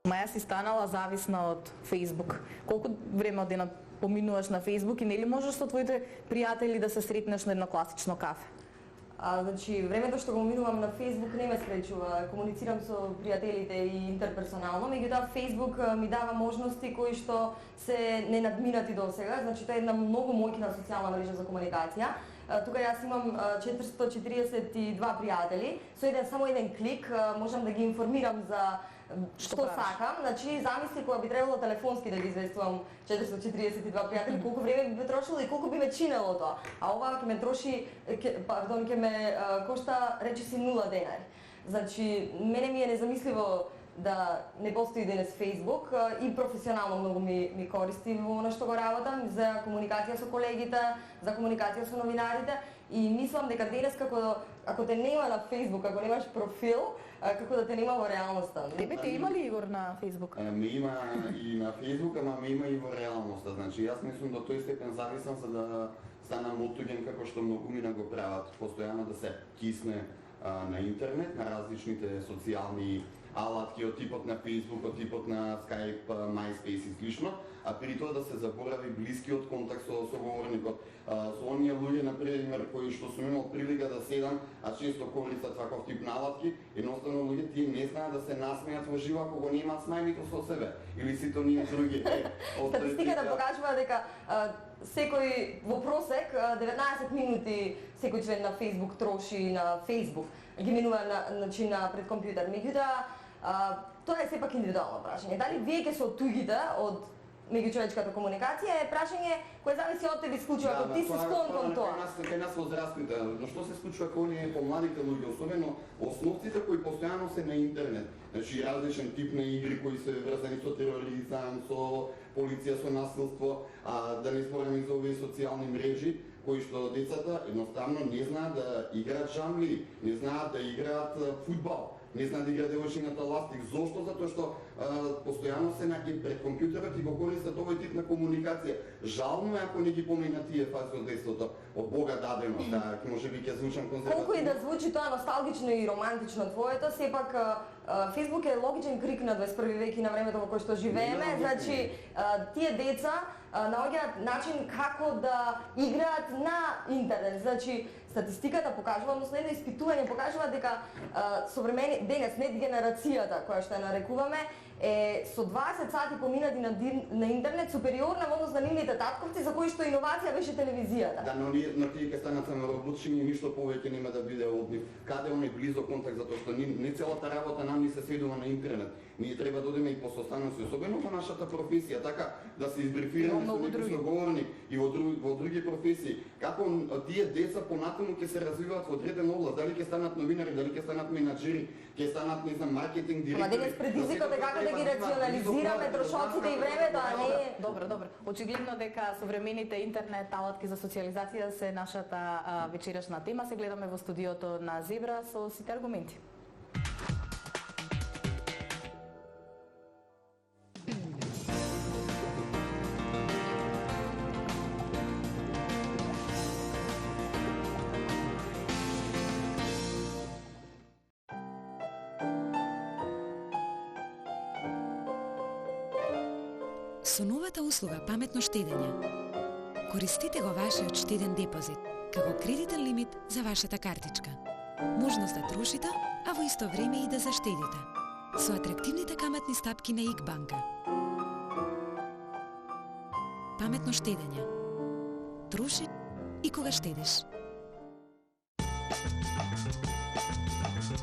Маја си станала зависна од Facebook. Колку време од денот поминуваш на Facebook и нели можеш со твоите пријатели да се сретнеш на едно класично кафе? Значи, времето што го минувам на Facebook не ме спречува. Комуницирам со пријателите и интерперсонално, меѓутоа Facebook ми дава можности кои што се ненадминати досега. Значи, тоа е една многу моќна социјална мрежа за комуникација. Тука јас имам 442 пријатели. Со само еден клик можам да ги информирам за што сакам. Значи, замисли кога би требало телефонски да ги известувам 442 пријатели, колку време би ме трошило и колку би ме чинело тоа. А ова ќе ме троши, ќе ме кошта речиси 0 денари. Значи, мене ми е незамисливо да не постои денес Facebook и професионално многу ми користи во она што го работам, за комуникација со колегите, за комуникација со новинарите и мислам дека денес ако те нема на Facebook, ако немаш профил, како да те нема во реалноста. Тебе те има ли, Игор, на Facebook? Ме има и на Facebook, ама ме има и во реалноста. Значи, јас мислам до тој степен зависам за да станам оттуѓен како што многумина го прават, постојано да се кисне на интернет, на различните социјални алатки од типот на Facebook, од типот на Skype, MySpace и слично, а при тоа да се заборави блискиот контакт со соговорникот. Со оние луѓе, например, кои што сум имал прилика да седам, а често користат ваков тип на алатки, едноставно луѓе тие не знаат да се насмејат во живо ако го немаат смајлито со себе, или сите оние други. Статистиката покажува дека секој во просек 19 минути секој член на Facebook троши на Facebook, ги минува на пред компјутер. Меѓутоа, тоа е сепак индивидуално прашање. Дали вие ќе се оттуѓите од меѓучовечката комуникација е прашање кое зависи од тебе исклучиво, ако ти си склон кон тоа. Кај нас возрастните, но што се случува кога оние помладите луѓе, особено основците кои постојано се на интернет. Значи различен тип на игри кои се врзани со тероризам, со полиција, со насилство, да не збориме за овие социјални мрежи, кои што децата едноставно не знаат да играат жамли, не знаат да играат фудбал, не знаат да играат девојчината ластик. Зошто? Затоа што постојано се пред компјутерот и го користат овој тип на комуникација. Жално е ако не ги помина тие фази од детството, од Бога дадено, да можеби ќе звучам конзервативно. Колку и да звучи тоа носталгично и романтично твоето, сепак Facebook е логичен крик на 21 век и на времето во кое што живееме. Значи, тие деца наоѓаат начин како да играат на интернет. Значи, статистиката покажува, односно едно испитување покажува дека денес нет генерацијата која што ја нарекуваме е со 20 сати поминати на интернет супериорна во однос на нивните татковци за кои што иновација беше телевизијата. Да, но тие ќе станат самоработчини и ништо повеќе нема да биде од нив. Каде оној близок контакт, затоа што не целата работа нам ни се сведува на интернет. Ние треба да одиме и по состаноци, особено во нашата професија, така да се избрифираме со некој соговорник и во други професии. Како тие деца понатаму ќе се развиваат во одредена област, дали ќе станат новинари, дали ќе станат менаџери, ќе станат, не знам, маркетинг директори. Ама денес предизвикот е како да ги рационализираме трошоците и времето, а не... Добро. Очигледно дека современите интернет алатки за социјализација се нашата вечерашна тема. Се гледаме во студиото на Зебра со сите аргументи. Со новата услуга Паметно штедење, користите го вашиот штеден депозит како кредитен лимит за вашата картичка. Можност да трошите, а во исто време и да заштедите. Со атрактивните каматни стапки на ИК банка. Паметно штедење. Троши и кога штедиш.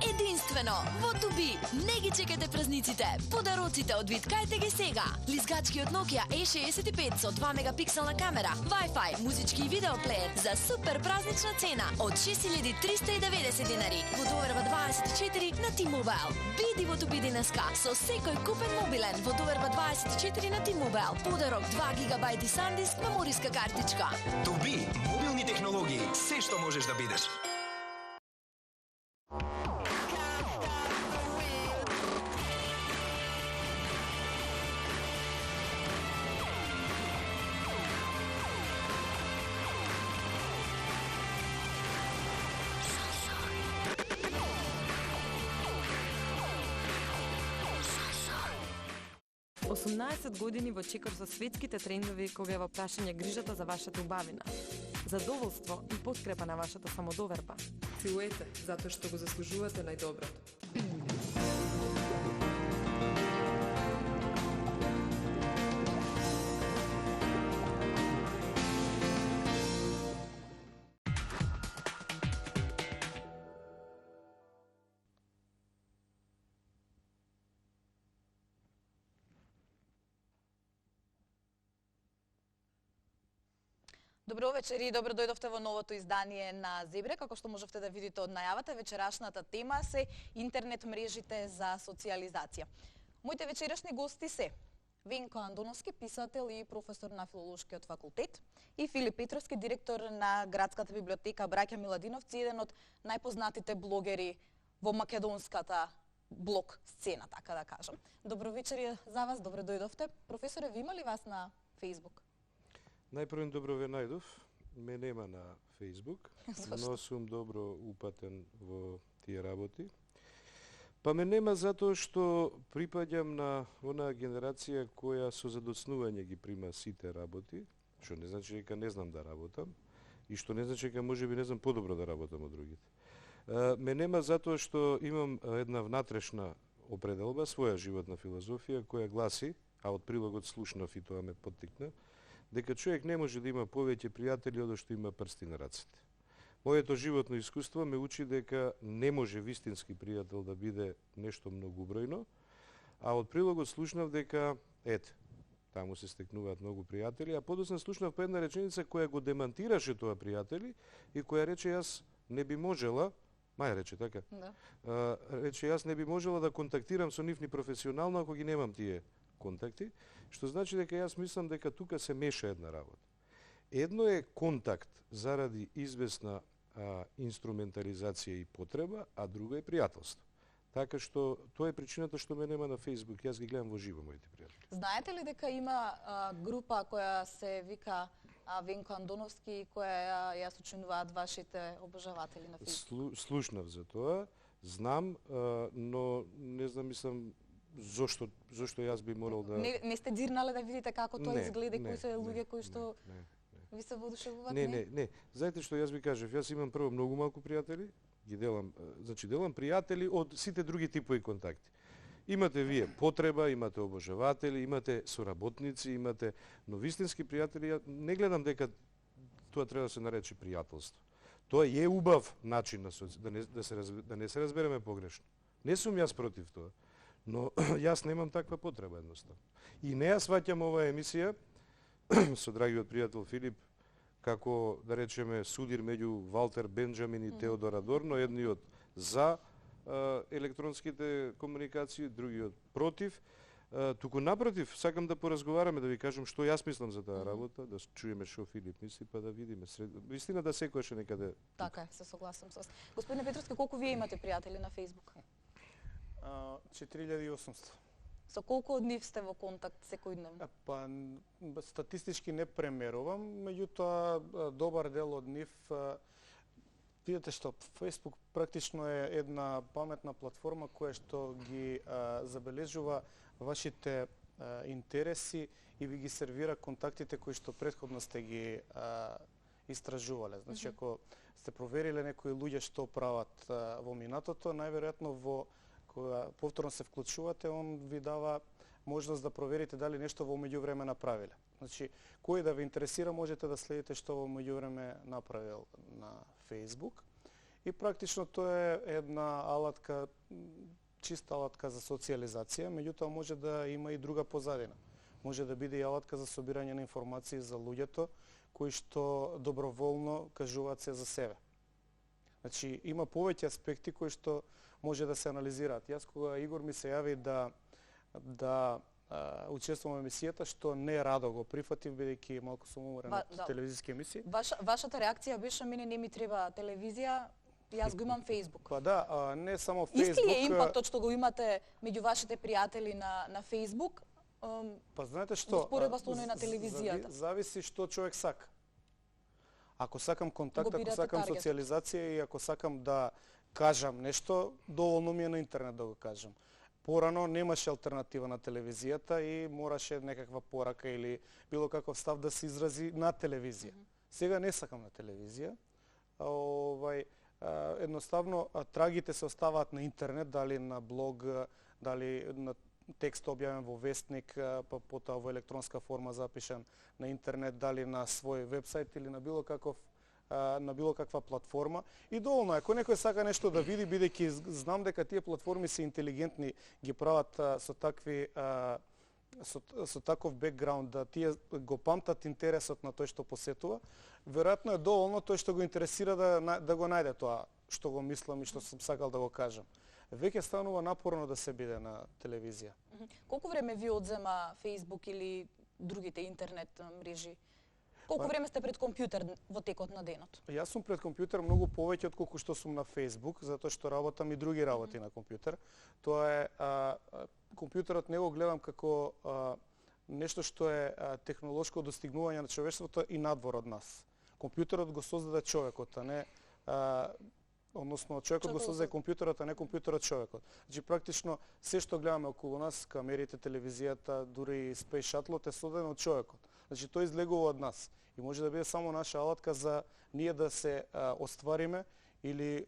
Единствено, во Туби, не ги чекате празниците. Подароците од Виткајте ги сега. Лизгачки од Nokia E65 со 2 мегапикселна камера, Wi-Fi, музички и видеоплеер за супер празнична цена од 6390 денари во доверба 24 на T-Mobile. Биди во Туби денеска со секој купен мобилен во доверба 24 на T-Mobile. Подарок 2 гигабајти SanDisk мемориска картичка. Туби, мобилни технологии, се што можеш да бидеш. 18 години во чекор со светските трендови кога е во прашање грижата за вашата убавина, задоволство и подкрепа на вашата самодоверба. Целуете, затоа што го заслужувате најдоброто. Добро вечер и добро дојдовте во новото издание на Зебре. Како што можевте да видите од најавата, вечерашната тема се интернет мрежите за социјализација. Моите вечерашни гости се Венко Андоновски, писател и професор на Филолошкиот факултет, и Филип Петровски, директор на Градската библиотека Браќа Миладиновци, еден од најпознатите блогери во македонската блог сцена, така да кажам. Добро вечер за вас, добро дојдовте. Професоре, ви има ли вас на Facebook? Најпрво добро ве најдов. Ме нема на Facebook, но сум добро упатен во тие работи. Па ме нема затоа што припаѓам на онаа генерација која со задоцнување ги прима сите работи, што не значи дека не знам да работам и што не значи дека можеби не знам подобро да работам од другите. Ме нема затоа што имам една внатрешна определба, своја животна филозофија која гласи, а од прилогот слушнав и тоа ме поттикна, дека човек не може да има повеќе пријатели од што има прсти на рацете. Моето животно искуство ме учи дека не може вистински пријател да биде нешто многу бројно, а од прилогот слушнав дека, таму се стекнуваат многу пријатели, а подоцна слушнав по една реченица која го демантираше тоа пријатели и која рече јас не би можела, Маја рече така, рече јас не би можела да контактирам со нив ни професионално ако ги немам тие контакти, што значи дека јас мислам дека тука се меша една работа. Едно е контакт заради известна инструментализација и потреба, а друго е пријателство. Така што тоа е причината што ме нема на Facebook, јас ги гледам во живо моите пријатели. Знаете ли дека има група која се вика Венко Андоновски, која ја сочинуваат вашите обожаватели на Facebook? Слушнав за тоа, знам, но не знам, мислам, зошто јас би морал да... Не сте дзирнале да видите како тоа изгледа, кои се луѓе кои што ви се воодушевуваат? Не. Знаете што јас ви кажав, јас имам прво многу малку пријатели, ги делам, значи делам пријатели од сите други типови контакти. Имате вие потреба, имате обожаватели, имате соработници, имате, но вистински пријатели, не гледам дека тоа треба да се нарече пријателство. Тоа е убав начин да не се разбереме погрешно. Не сум јас против тоа. Но јас немам таква потреба едноставно. И не ја сваќам оваа емисија со драгиот пријател Филип како, да речеме, судир меѓу Валтер Бенџамин и Теодор Адорно, едниот за електронските комуникации, другиот против. Туку напротив, сакам да поразговараме, да ви кажам што јас мислам за таа работа, да чуеме што Филип мисли, па да видиме. Вистина да секојаш е некаде. Така е, се согласам со вас. Господине Петровски, колку вие имате пријатели на Facebook? 4800. Со колку од нив сте во контакт секојдневно? Па статистички не премерувам, меѓутоа добар дел од нив, видите што Facebook практично е една паметна платформа која што ги забележува вашите интереси и ви ги сервира контактите кои што претходно сте ги истражувале. Значи ако сте провериле некои луѓе што прават во минатото, најверојатно кога повторно се вклучувате, он ви дава можност да проверите дали нешто во меѓувреме направиле. Значи, кој да ве интересира, можете да следите што во меѓувреме направил на Facebook. И практично тоа е една алатка, чиста алатка за социјализација, меѓутоа може да има и друга позадина. Може да биде и алатка за собирање на информации за луѓето кои што доброволно кажуваат се за себе. Значи, има повеќе аспекти кои што може да се анализираат. Јас кога Игор ми се јави да учествувам во емисијата, што не радо го прифатив, бидејќи малку сум уморен од телевизиски емисии. Вашата реакција беше, мене не ми треба телевизија, јас го имам Facebook. Па да, не само Facebook. Исти е импактот што го имате меѓу вашите пријатели на Facebook? Па знаете што? Спореба со оној на телевизијата. Зависи што човек сака. Ако сакам контакт, ако сакам социјализација и ако сакам да кажам нешто, доволно ми е на интернет да го кажам. порано немаше алтернатива на телевизијата и мораше некаква порака или било каков став да се изрази на телевизија. Сега не сакам на телевизија. Едноставно трагите се оставаат на интернет, дали на блог, дали на текст објавен во вестник, па потоа во електронска форма запишан на интернет, дали на свој вебсайт или на било каква платформа. И доволно е, ако некој сака нешто да види, бидејќи знам дека тие платформи се интелигентни, ги прават со таков бекграунд, да тие го памтат интересот на тој што посетува, веројатно е доволно тој што го интересира да го најде тоа што го мислам и што сум сакал да го кажам. Веќе станува напорно да се биде на телевизија. Колку време ви одзема Facebook или другите интернет мрежи? Колку време сте пред компјутер во текот на денот? Јас сум пред компјутер многу повеќе отколку што сум на Facebook, затоа што работам и други работи на компјутер. Тоа е компјутерот не го гледам како нешто што е технолошко достигнување на човештвото и надвор од нас. Компјутерот го создаде човекот, а не односно човекот го создаде компјутерот, а не компјутерот човекот. Значи практично се што гледаме околу нас, камерите, телевизијата, дури и Space Shuttle е создадено од човекот. Значи тој излегува од нас и може да биде само наша алатка за ние да се оствариме или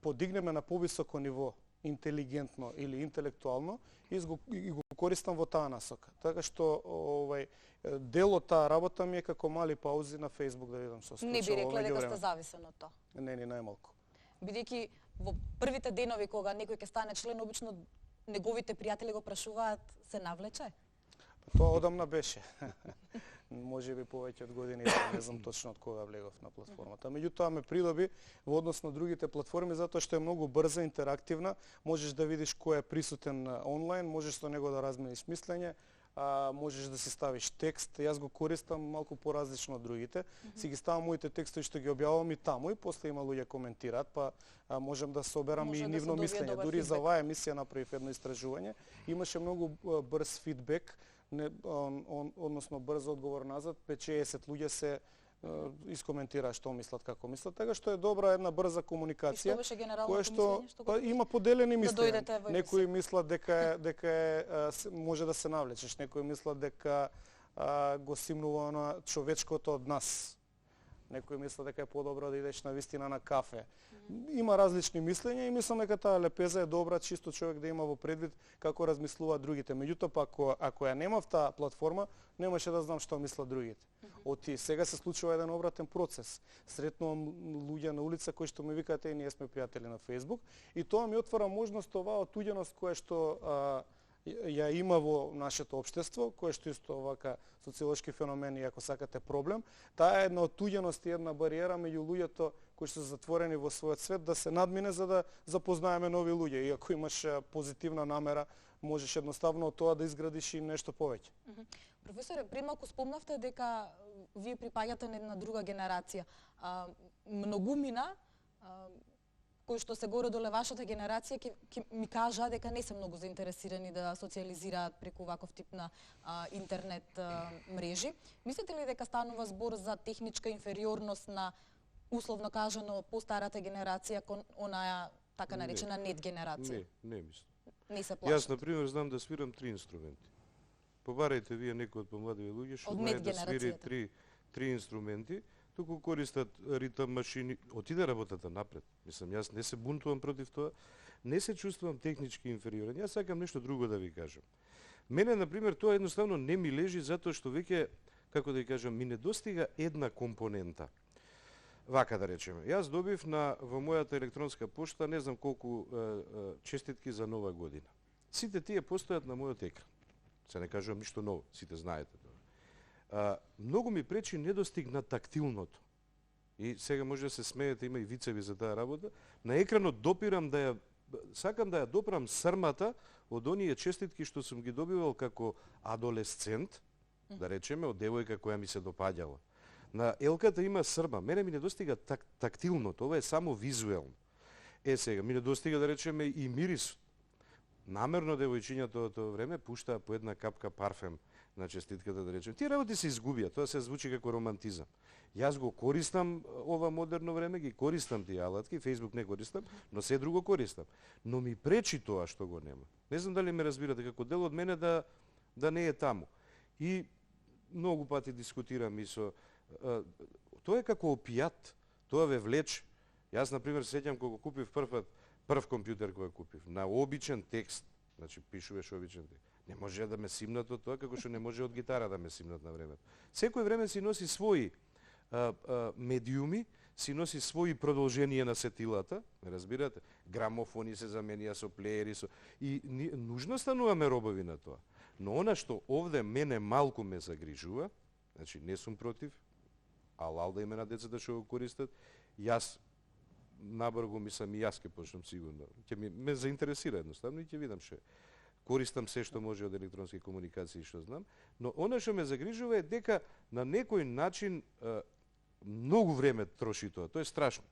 подигнеме на повисоко ниво, интелигентно или интелектуално и го користам во таа насока. Така што дел од таа работа ми е како мали паузи на Facebook да видам што случува. Не би рекла дека сте зависен од тоа. Не, ни најмалку. Бидејќи во првите денови кога некој ќе стане член, обично неговите пријатели го прашуваат, се навлече? Тоа одамна беше. Може би повеќе од години, не знам точно од кога влегов на платформата. Меѓутоа ме придоби во однос на другите платформи затоа што е многу брза, интерактивна, можеш да видиш кој е присутен онлайн, можеш со него да размениш мислење, можеш да си ставиш текст. Јас го користам малку поразлично од другите. Си ги ставам моите текстови што ги објавувам и таму и после има луѓе коментираат, па можам да соберам и нивно мислење. Дури за оваа емисија направив едно истражување, имаше многу брз фидбек, односно брз одговор назад, 5-60 луѓе се искоментираа што мислат, како мислат, така што е добра една брза комуникација, која што има поделени мислења. Некои мислат дека може да се навлечеш, некои мислат дека го симнува на човечкото од нас. Некои мислат дека е подобро да идеш на вистина на кафе. Има различни мислења и мислам дека таа лепеза е добра, чисто човек да има во предвид како размислуваат другите. Меѓутоа, ако ја немав таа платформа, немаше да знам што мислат другите. Оти сега се случува еден обратен процес. Сретнувам луѓе на улица кои што ми викаат и ние сме пријатели на Facebook и тоа ми отвара можност оваа отуѓеност која што ја има во нашето општество, кое што исто овака социолошки феномен и ако сакате проблем, таа е една отуѓеност и една бариера меѓу луѓето кои што се затворени во својот свет да се надмине за да запознаеме нови луѓе. И ако имаш позитивна намера, можеш едноставно од тоа да изградиш и нешто повеќе. Професоре, пред малку спомнавте дека вие припаѓате на една друга генерација. Многумина кои што се горе-доле вашата генерација ќе ми кажа дека не се многу заинтересирани да социализираат преку ваков тип на интернет мрежи. Мислите ли дека станува збор за техничка инфериорност на условно кажано постарата генерација кон онаја така наречена нет генерација? Не мислам. Не се плашат. Јас на пример знам да свирам 3 инструменти. Побарајте вие некој од помладиве луѓе што знае да свири 3 инструменти. Туку користат ритам машини, отиде работата напред. Мислам, јас не се бунтувам против тоа, не се чувствувам технички инфериорен. Јас сакам нешто друго да ви кажам. Мене, например, тоа едноставно не ми лежи затоа што веќе, како да ви кажам, ми недостига една компонента. Вака да речеме. Јас добив во мојата електронска пошта не знам колку честитки за нова година. Сите тие постојат на мојот екран. Се не кажувам ништо ново, сите знаете тоа. Многу ми пречи недостиг на тактилното. И сега може да се смеете, има и вицеви за таа работа. На екранот допирам сакам да ја допрам срмата од оние честитки што сум ги добивал како адолесцент, да речеме, од девојка која ми се допаѓала. На елката има срма. Мене ми недостига тактилното, ова е само визуелно. Сега, ми недостига да речеме и мирисот. намерно девојчињата од тоа време пуштаа по една капка парфем на честитката, да речем. Тие работи се изгубија, тоа се звучи како романтизам. Јас го користам ова модерно време, ги користам тие алатки, Facebook не користам, но се друго користам. Но ми пречи тоа што го нема. Не знам дали ме разбирате, како дел од мене да не е таму. И многу пати дискутирам и со... Тоа е како опијат, тоа ве влече. Јас, например, сеќам кога купив прв компјутер кој купив, на обичен текст, значи пишуваш обичен текст. Не може да ме симнат од тоа, како што не може од гитара да ме симнат на времето. Секој време си носи своји медиуми, си носи своји продолженија на сетилата, разбирате? Грамофони се заменија со плеери, и нужно стануваме робови на тоа. Но она што овде мене малку ме загрижува, значи не сум против, алал да име на децата што го користат, јас набргу мислам и јас ќе почнам сигурно. Ќе ме заинтересира едноставно и ќе видам ше. Користам се што може од електронски комуникации што знам, но она што ме загрижува е дека на некој начин многу време троши тоа. Тоа е страшно.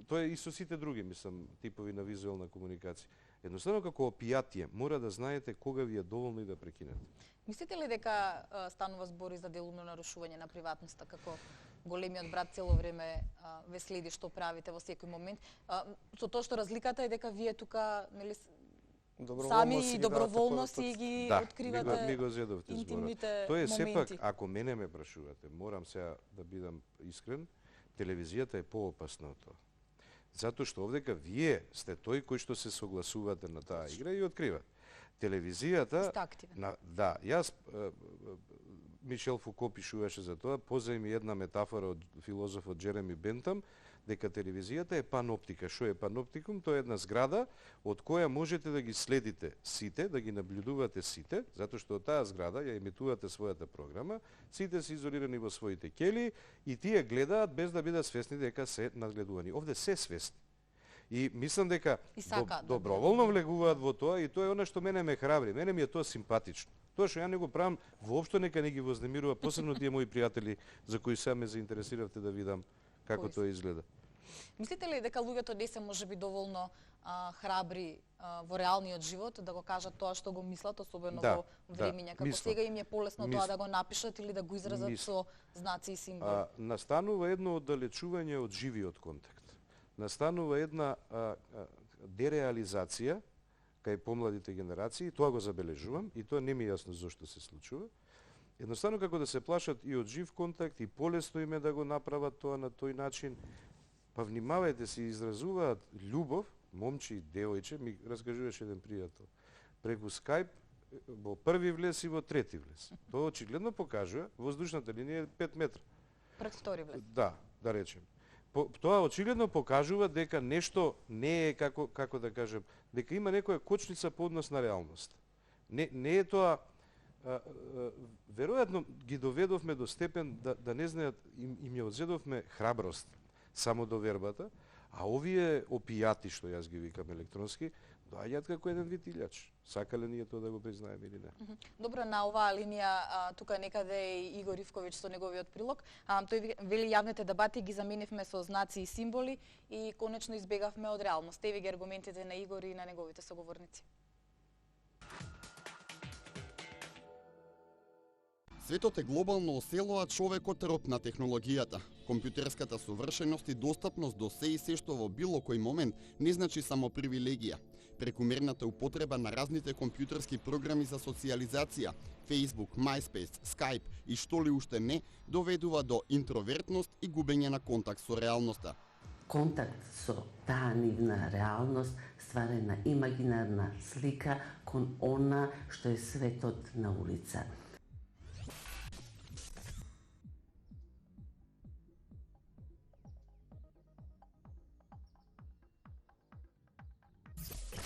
Тоа е и со сите други, мислам, типови на визуелна комуникација. Едноставно како опијатие, мора да знаете кога ви е доволно и да прекинете. Мислите ли дека станува збори за делумно нарушување на приватноста, како големиот брат цело време ве следи што правите во секој момент? Со тоа што разликата е дека вие тука, нели, сами и доброволно си ги откривате ми го зедовте интимните збора. Тоа е сепак, моменти. ако мене ме прашувате, морам сега да бидам искрен, телевизијата е поопасна од тоа. Затоа што овдека вие сте тој кој што се согласувате на таа игра и откривате. Телевизијата... Да, јас... Мишел Фуко пишуваше за тоа, позајми една метафора од филозофот Джереми Бентам, дека телевизијата е паноптика. Што е паноптикум? Тоа е една зграда од која можете да ги следите сите, да ги наблюдувате сите, затоа што од таа зграда ја емитувате својата програма, сите се изолирани во своите кели и тие гледаат без да бидат свесни дека се надгледувани. Овде се свесни. И мислам дека доброволно влегуваат во тоа и тоа е она што мене ме храбри. Мене ми е тоа симпатично. Тоа што ја не го правам, воопшто нека не ги вознемирува, посебно тие мои пријатели за кои сега ме заинтересиравте да видам како тоа изгледа. Мислите ли дека луѓето не се можеби доволно храбри во реалниот живот да го кажат тоа што го мислат, особено во времиња како сега им е полесно тоа да го напишат или да го изразат со знаци и символи? Настанува едно оддалечување од живиот контакт. Настанува една дереализација кај помладите генерации, тоа го забележувам и тоа не ми е јасно зошто се случува. Едноставно како да се плашат и од жив контакт и полесно им е да го направат тоа на тој начин. Па внимавајте, се изразуваат љубов, момче и девојче, ми раскажуваше еден пријател, преку Skype во први влез и во трети влез. Тоа очигледно покажува, воздушната линија е 5 метра. Пред втори влез. Да речем. Тоа очигледно покажува дека нешто не е како да кажем, дека има некоја кочница по однос на реалност. Не е тоа веројатно ги доведовме до степен да не знаат, им ја одзедовме храброст само до вербата, а овие опијати што јас ги викам електронски, доаѓаат како еден вид илјач. Сакале ние тоа да го признаеме или не? Добро, на оваа линија тука некаде е Игор Ивковиќ со неговиот прилог. Тој вели јавните дебати ги заменивме со знаци и символи и конечно избегавме од реалност. Еви ги аргументите на Игор и на неговите соговорници. Светот е глобално осело, а човекот роб на технологијата. Компјутерската совршеност и достапност до се и се што во било кој момент не значи само привилегија. Прекумерната употреба на разните компјутерски програми за социјализација, Facebook, MySpace, Skype и што ли уште не, доведува до интровертност и губење на контакт со реалноста. Контакт со таа нивна реалност ствара една имагинарна слика кон она што е светот на улица.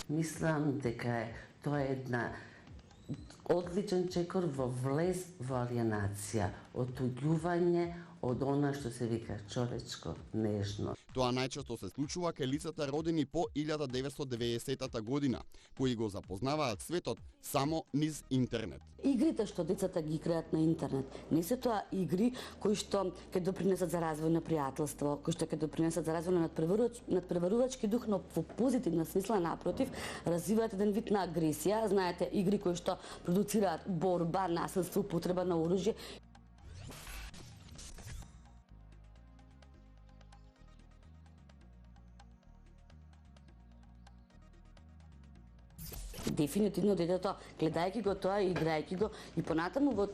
Мислам дека тоа е една одличен чекор во влез во алиенација, отуѓување од она што се вика човечко, нежно. Тоа најчесто се случува кај лицата родени по 1990 година, кои го запознаваат светот само низ интернет. Игрите што децата ги играат на интернет, не се тоа игри кои што ќе допринесат за развој на пријателство, кои што ќе допринесат за развој на надпреварувачки дух, но во позитивна смисла, напротив, развиваат еден вид на агресија. Знаете, игри кои што продуцираат борба, насилство, употреба на оружје. Дефинитивно детето, гледајќи го тоа и играјќи го и понатаму во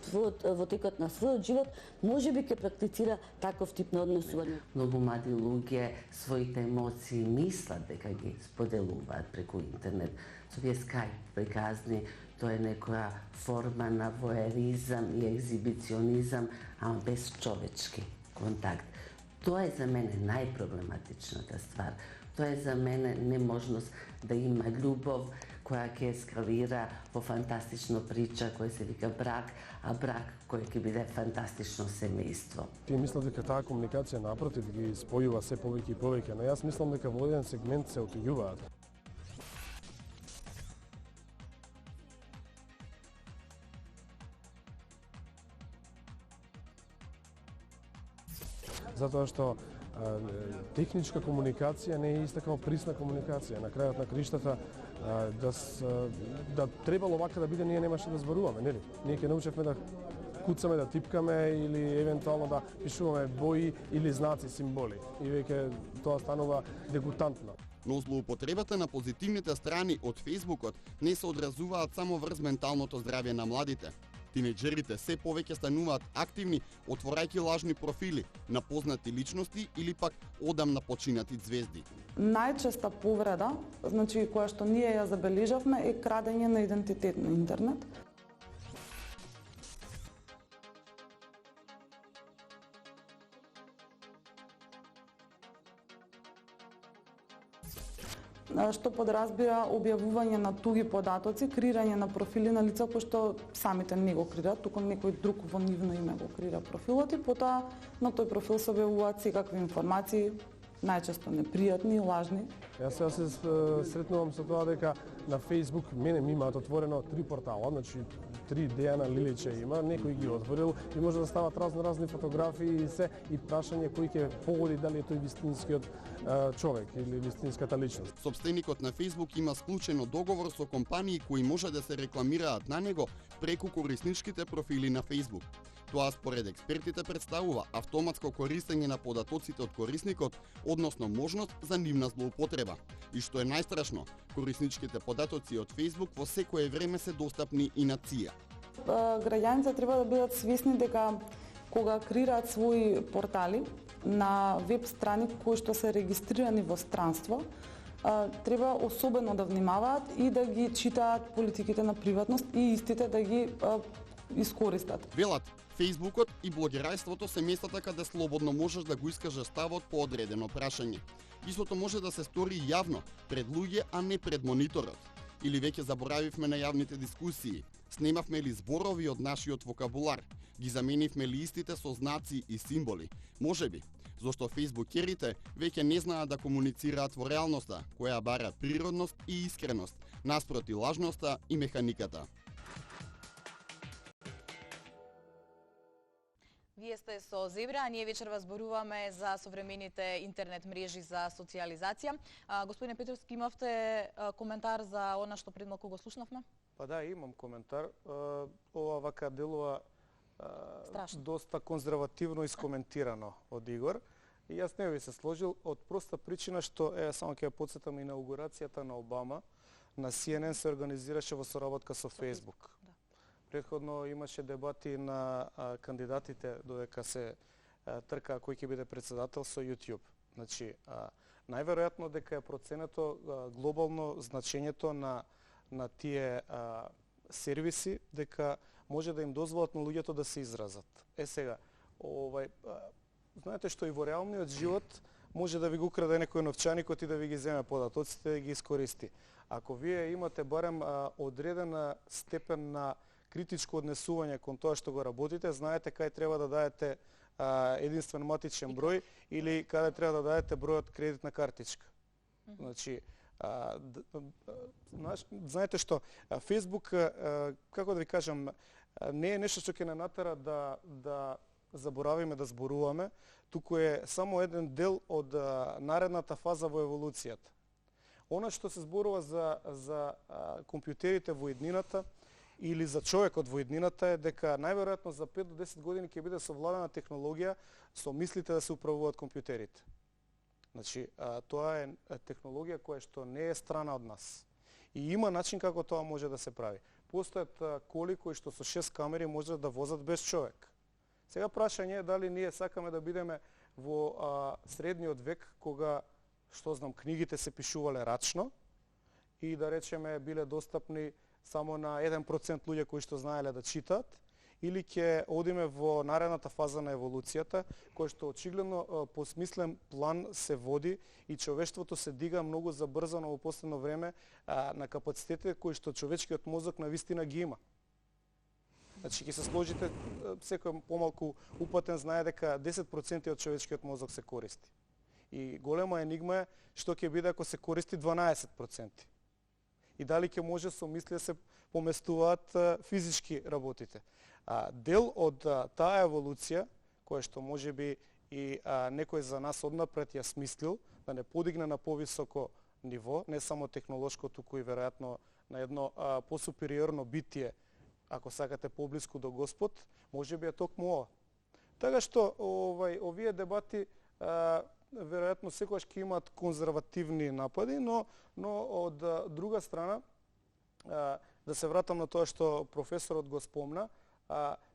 текот на својот живот, можеби ќе практицира таков тип на однесување. Многу млади луѓе своите емоции мислат дека ги споделуваат преку интернет. Со овие скајп приказни, тоа е некоја форма на воеризам и екзибиционизам, ама без човечки контакт. Тоа е за мене најпроблематичната ствар. Тоа е за мене неможност да има љубов која ќе ескалира во фантастична прича која се вика брак, а брак кој ќе биде фантастично семејство. Ти мислам дека таа комуникација напротив ги спојува се повеќе и повеќе, но јас мислам дека во еден сегмент се отуѓуваат. Затоа што техничка комуникација не е иста како присна комуникација. На крајот на криштата да требало вака да биде, ние немаше да зборуваме, нели? Ние ќе научевме да куцаме, да типкаме или евентуално да пишуваме бои или знаци, символи. И веќе тоа станува дегутантно. Но злоупотребата на позитивните страни од Фејсбукот не се одразуваат само врз менталното здравје на младите. Тинеџерите се повеќе стануваат активни, отворајќи лажни профили на познати личности или пак одамна починати звезди. Најчеста повреда, значи која што ние ја забележавме, е крадење на идентитет на интернет. Што подразбира објавување на туги податоци, креирање на профили на лица кои што самите не го креираат, туку некој друг во нивно име го креира профилот и потоа на тој профил се објавуваат секакви информации, најчесто непријатни, лажни. Јас се сретнувам со тоа дека на Facebook мене ми имаат отворено 3 портала, значи 3 Дејана Лилича има, некој ги отворил и може да стават разни фотографии и се и прашање кој ќе погоди дали е тој вистинскиот човек или вистинската личност. Сопстеникот на Facebook има склучено договор со компании кои може да се рекламираат на него преку корисничките профили на Facebook. Тоа според експертите представува автоматско користење на податоците од корисникот, односно можност за нивна злоупотреба. И што е најстрашно, корисничките податоци од Facebook во секое време се достапни и на ЦИА. Граѓаните треба да бидат свесни дека кога креираат своји портали на веб страни кои што се регистрирани во странство, треба особено да внимаваат и да ги читаат политиките на приватност и истите да ги искористат. Велат, Фејсбукот и блогерајството се местата каде слободно можеш да го искажеш ставот по одредено прашање. Истото може да се стори јавно, пред луѓе, а не пред мониторот. Или веќе заборавивме на јавните дискусии. Снимавме ли зборови од нашиот вокабулар? Ги заменивме ли истите со знаци и символи? Можеби, зашто фејсбукерите веќе не знаат да комуницираат во реалноста, која бара природност и искреност, наспроти лажноста и механиката. Вие сте со Зебра, а ние вечер зборуваме за современите интернет мрежи за социјализација. Господине Петровски, имавте коментар за она што пред малку го слушнавме? Па да, имам коментар. Ова вака делува доста конзервативно искоментирано од Игор. И јас не би се сложил од проста причина што, само ќе подсетам, инаугурацијата на Обама на CNN се организираше во соработка со Facebook. Претходно имаше дебати на кандидатите додека се трка кој ќе биде председател со YouTube. Значи, најверојатно дека е проценето глобално значењето на тие сервиси, дека може да им дозволат на луѓето да се изразат. Сега, знаете што и во реалниот живот може да ви го украде некој новчаникот и да ви ги земе податоците и да ги искористи. Ако вие имате барем одредена степен на критичко однесување кон тоа што го работите, знаете кај треба да даете единствен матичен број или каде треба да дадете бројот кредитна картичка. Значи, знаете што, Facebook, како да ви кажам, не е нешто што ќе не натера да заборавиме да зборуваме, туку е само еден дел од наредната фаза во еволуцијата. Она што се зборува за компјутерите во иднината или за човекот во иднината е дека најверојатно за 5 до 10 години ќе биде совладана технологија со мислите да се управуваат компјутерите. Значи, тоа е технологија која што не е страна од нас. И има начин како тоа може да се прави. Постојат коли кои што со 6 камери можат да возат без човек. Сега прашање е дали ние сакаме да бидеме во средниот век, кога, што знам, книгите се пишувале рачно и да речеме биле достапни само на 1% луѓе кои што знаеле да читаат, или ќе одиме во наредната фаза на еволуцијата, која што очигледно по смислен план се води и човештвото се дига многу забрзано во последно време на капацитетите кои што човечкиот мозок навистина ги има. Значи, ќе се сложите, секој помалку упатен знае дека 10% од човечкиот мозок се користи. И голема енигма е што ќе биде ако се користи 12%. И дали ќе може со мисли да се поместуваат физички работите. Дел од таа еволуција, која што може би и некој за нас однапред ја смислил, да не подигне на повисоко ниво, не само технолошко, туку и веројатно на едно посупериорно битие, ако сакате поблиску до Господ, може би е токму ова. Така што овие дебати веројатно секогаш ќе имаат конзервативни напади, но од друга страна, да се вратам на тоа што професорот го спомна,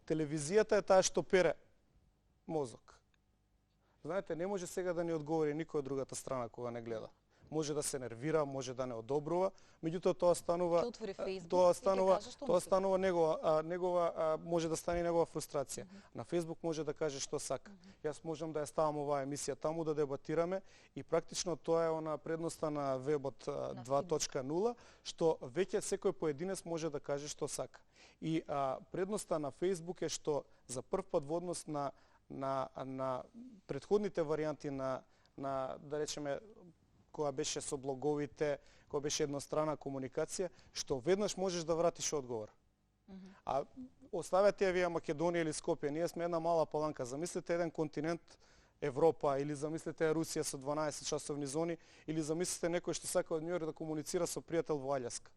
телевизијата е таа што пере мозок. Знаете, не може сега да ни одговори никој од другата страна кога не гледа. Може да се нервира, може да не одобрува, меѓутоа тоа станува негова може да стане негова фрустрација. На Facebook може да каже што сака. Јас можам да ја ставам оваа емисија таму да дебатираме и практично тоа е она предноста на вебот 2.0, што веќе секој поединец може да каже што сака. И предноста на Facebook е што за прв пат во однос на претходните варијанти на да речеме кога беше со блоговите, кога беше еднострана комуникација, што веднаш можеш да вратиш одговор. А оставете ја вие Македонија или Скопје, ние сме една мала паланка. Замислете еден континент Европа, или замислете Русија со 12 часовни зони, или замислете некој што сака од Њујорк да комуницира со пријател во Алјаска.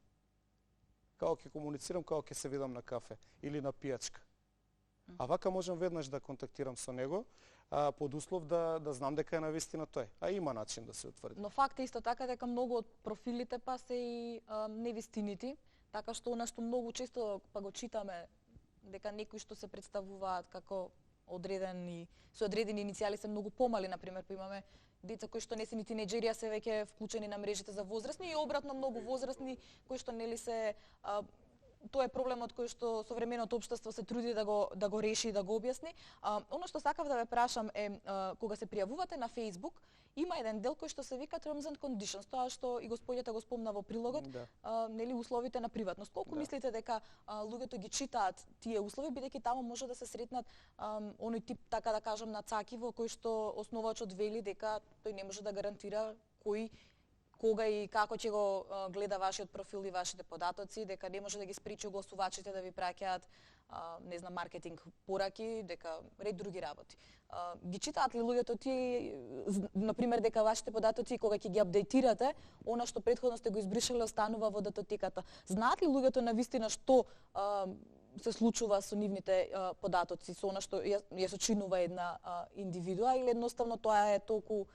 Како ќе комуницирам, како ќе се видам на кафе или на пијачка. А вака можам веднаш да контактирам со него, под услов да знам дека е навистина тој. А има начин да се утврди. Но факт е исто така дека многу од профилите па се и невистинити, така што она што многу често па го читаме дека некои што се представуваат како одредени со одредени иницијали се многу помали, например, па имаме деца кои што не се ни тинеџери, а се веќе вклучени на мрежите за возрастни и обратно многу возрастни кои што нели се тоа е проблемот кој што современото општество се труди да го реши и да го објасни. Оно што сакав да ве прашам е кога се пријавувате на Facebook, има еден дел кој што се вика Terms and Conditions, тоа што и господјата го спомна во прилогот, нели условите на приватност. Колку мислите дека луѓето ги читаат тие услови, бидејќи таму може да се сретнат оној тип, така да кажам, на цаки во кој што основачот вели дека тој не може да гарантира кој кога и како ќе го гледа вашиот профил и вашите податоци, дека не може да ги спречи огласувачите да ви праќаат не знам маркетинг пораки, дека ред други работи. Ги читаат ли луѓето тие, например, дека вашите податоци кога ќе ги апдейтирате, она што претходно сте го избришале останува во датотеката? Знаат ли луѓето навистина што се случува со нивните податоци, со она што ја сочинува една индивидуа, или едноставно тоа е толку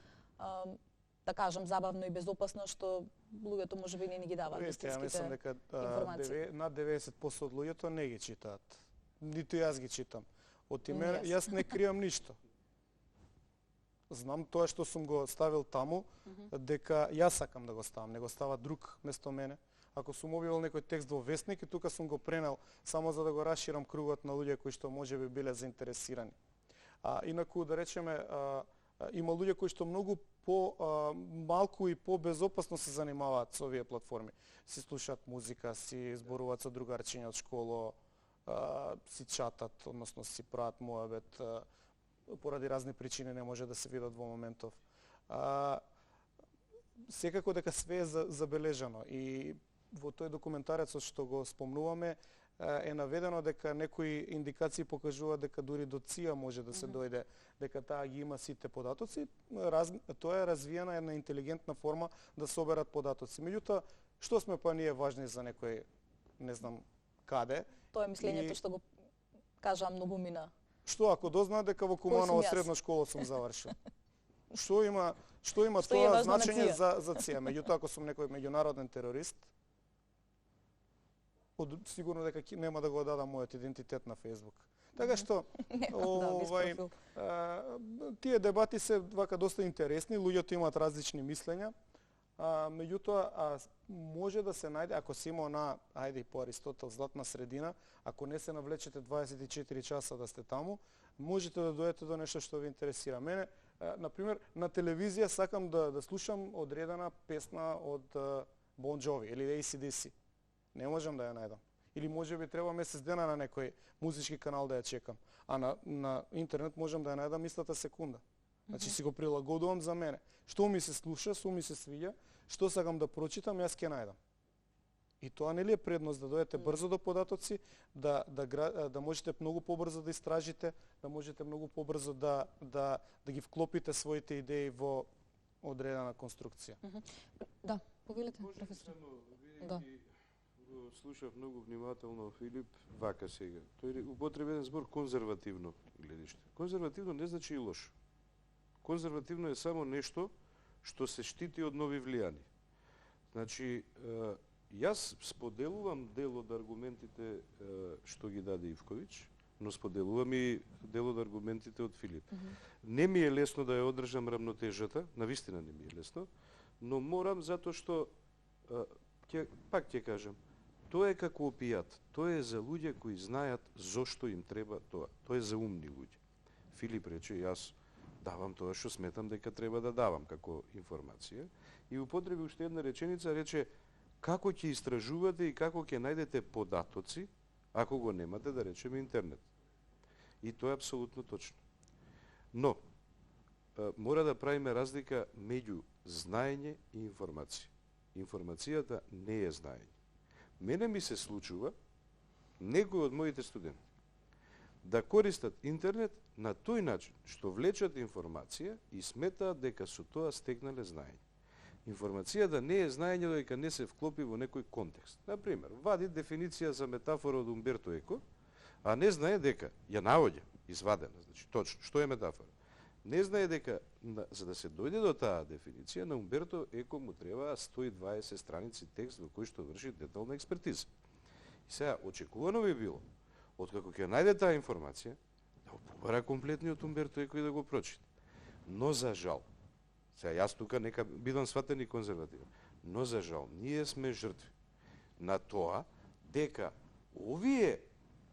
да кажам, забавно и безопасно, што луѓето можеби не ги даваат вистинските информации. Ја мислам дека над 90% од луѓето не ги читаат. Ниту јас ги читам. Од име, јас не кријам ништо. Знам тоа што сум го ставил таму, дека јас сакам да го ставам, не го става друг место мене. Ако сум објавил некој текст во вестник и тука сум го пренел само за да го расширам кругот на луѓе кои што можеби биле заинтересирани. Инаку да речеме, има луѓе кои што многу малку и по-безопасно се занимаваат со овие платформи. Си слушаат музика, си зборуваат со другарчиња од школо, си чатат, односно си прават муабет. поради разни причини не може да се видат во моментов. Секако дека све е забележано и во тој документарецот што го спомнуваме е наведено дека некои индикации покажуваат дека дури до ЦИА може да се дојде, дека таа ги има сите податоци. Тоа е развиена една интелигентна форма да соберат податоци. Меѓутоа, што сме па ние важни за некој, не знам каде? Тоа е мислењето што го кажа многумина. Што ако дознаат дека во Куманово средна школа сум завршил? Што има тоа значење за ЦИА? Меѓутоа, ако сум некој меѓународен терорист, сигурно дека нема да го дадам мојот идентитет на Фейсбук. Така што тие дебати се вака доста интересни, луѓето имаат различни мислења, меѓутоа може да се најде, ако се има на, ајде и по Аристотел, златна средина, ако не се навлечете 24 часа да сте таму, можете да дојдете до нешто што ви интересира. Мене, например, на телевизија сакам да слушам одредена песна од Bon Jovi или AC/DC. Не можам да ја најдам. Или може би треба месец дена на некој музички канал да ја чекам. А на интернет можам да ја најдам истата секунда. Значи си го прилагодувам за мене. Што ми се слуша, што ми се свиѓа, што сакам да прочитам, јас ќе најдам. И тоа нели е предност да дојдете брзо до податоци, да можете многу побрзо да истражите, да можете многу побрзо да ги вклопите своите идеи во одредена конструкција. Да, повелете, професор. Да. Слушав многу внимателно Филип, вака сега. Тој употреби еден збор конзервативно гледиште. Конзервативно не значи и лошо. Конзервативно е само нешто што се штити од нови влијани. Значи, јас споделувам дел од аргументите што ги даде Ивковиќ, но споделувам и дел од аргументите од Филип. Не ми е лесно да ја одржам рамнотежата, навистина не ми е лесно, но морам затоа што, пак ќе кажам, тоа е како опијат. Тоа е за луѓе кои знаат зошто им треба тоа. Тоа е за умни луѓе. Филип рече, јас давам тоа што сметам дека треба да давам како информација. И употреби уште една реченица, рече, како ќе истражувате и како ќе најдете податоци, ако го немате, да речеме, интернет. И тоа е апсолутно точно. Но, мора да правиме разлика меѓу знаење и информација. Информацијата не е знаење. Мене ми се случува некои од моите студенти да користат интернет на тој начин што влечат информација и сметаат дека со тоа стекнале знаење. Информацијата не е знаење додека не се вклопи во некој контекст. Например, вади дефиниција за метафора од Умберто Еко, а не знае дека ја наоѓа извадена, значи точно што е метафора. Не знае дека за да се дојде до таа дефиниција на Умберто Еко му треба 120 страници текст во кој што врши детална експертиза. И сега очекувано би било откако ќе најде таа информација да го побара комплетниот Умберто Еко и да го прочита. Но за жал, сега јас тука нека бидам сватен и конзервативен, но за жал ние сме жртви на тоа дека овие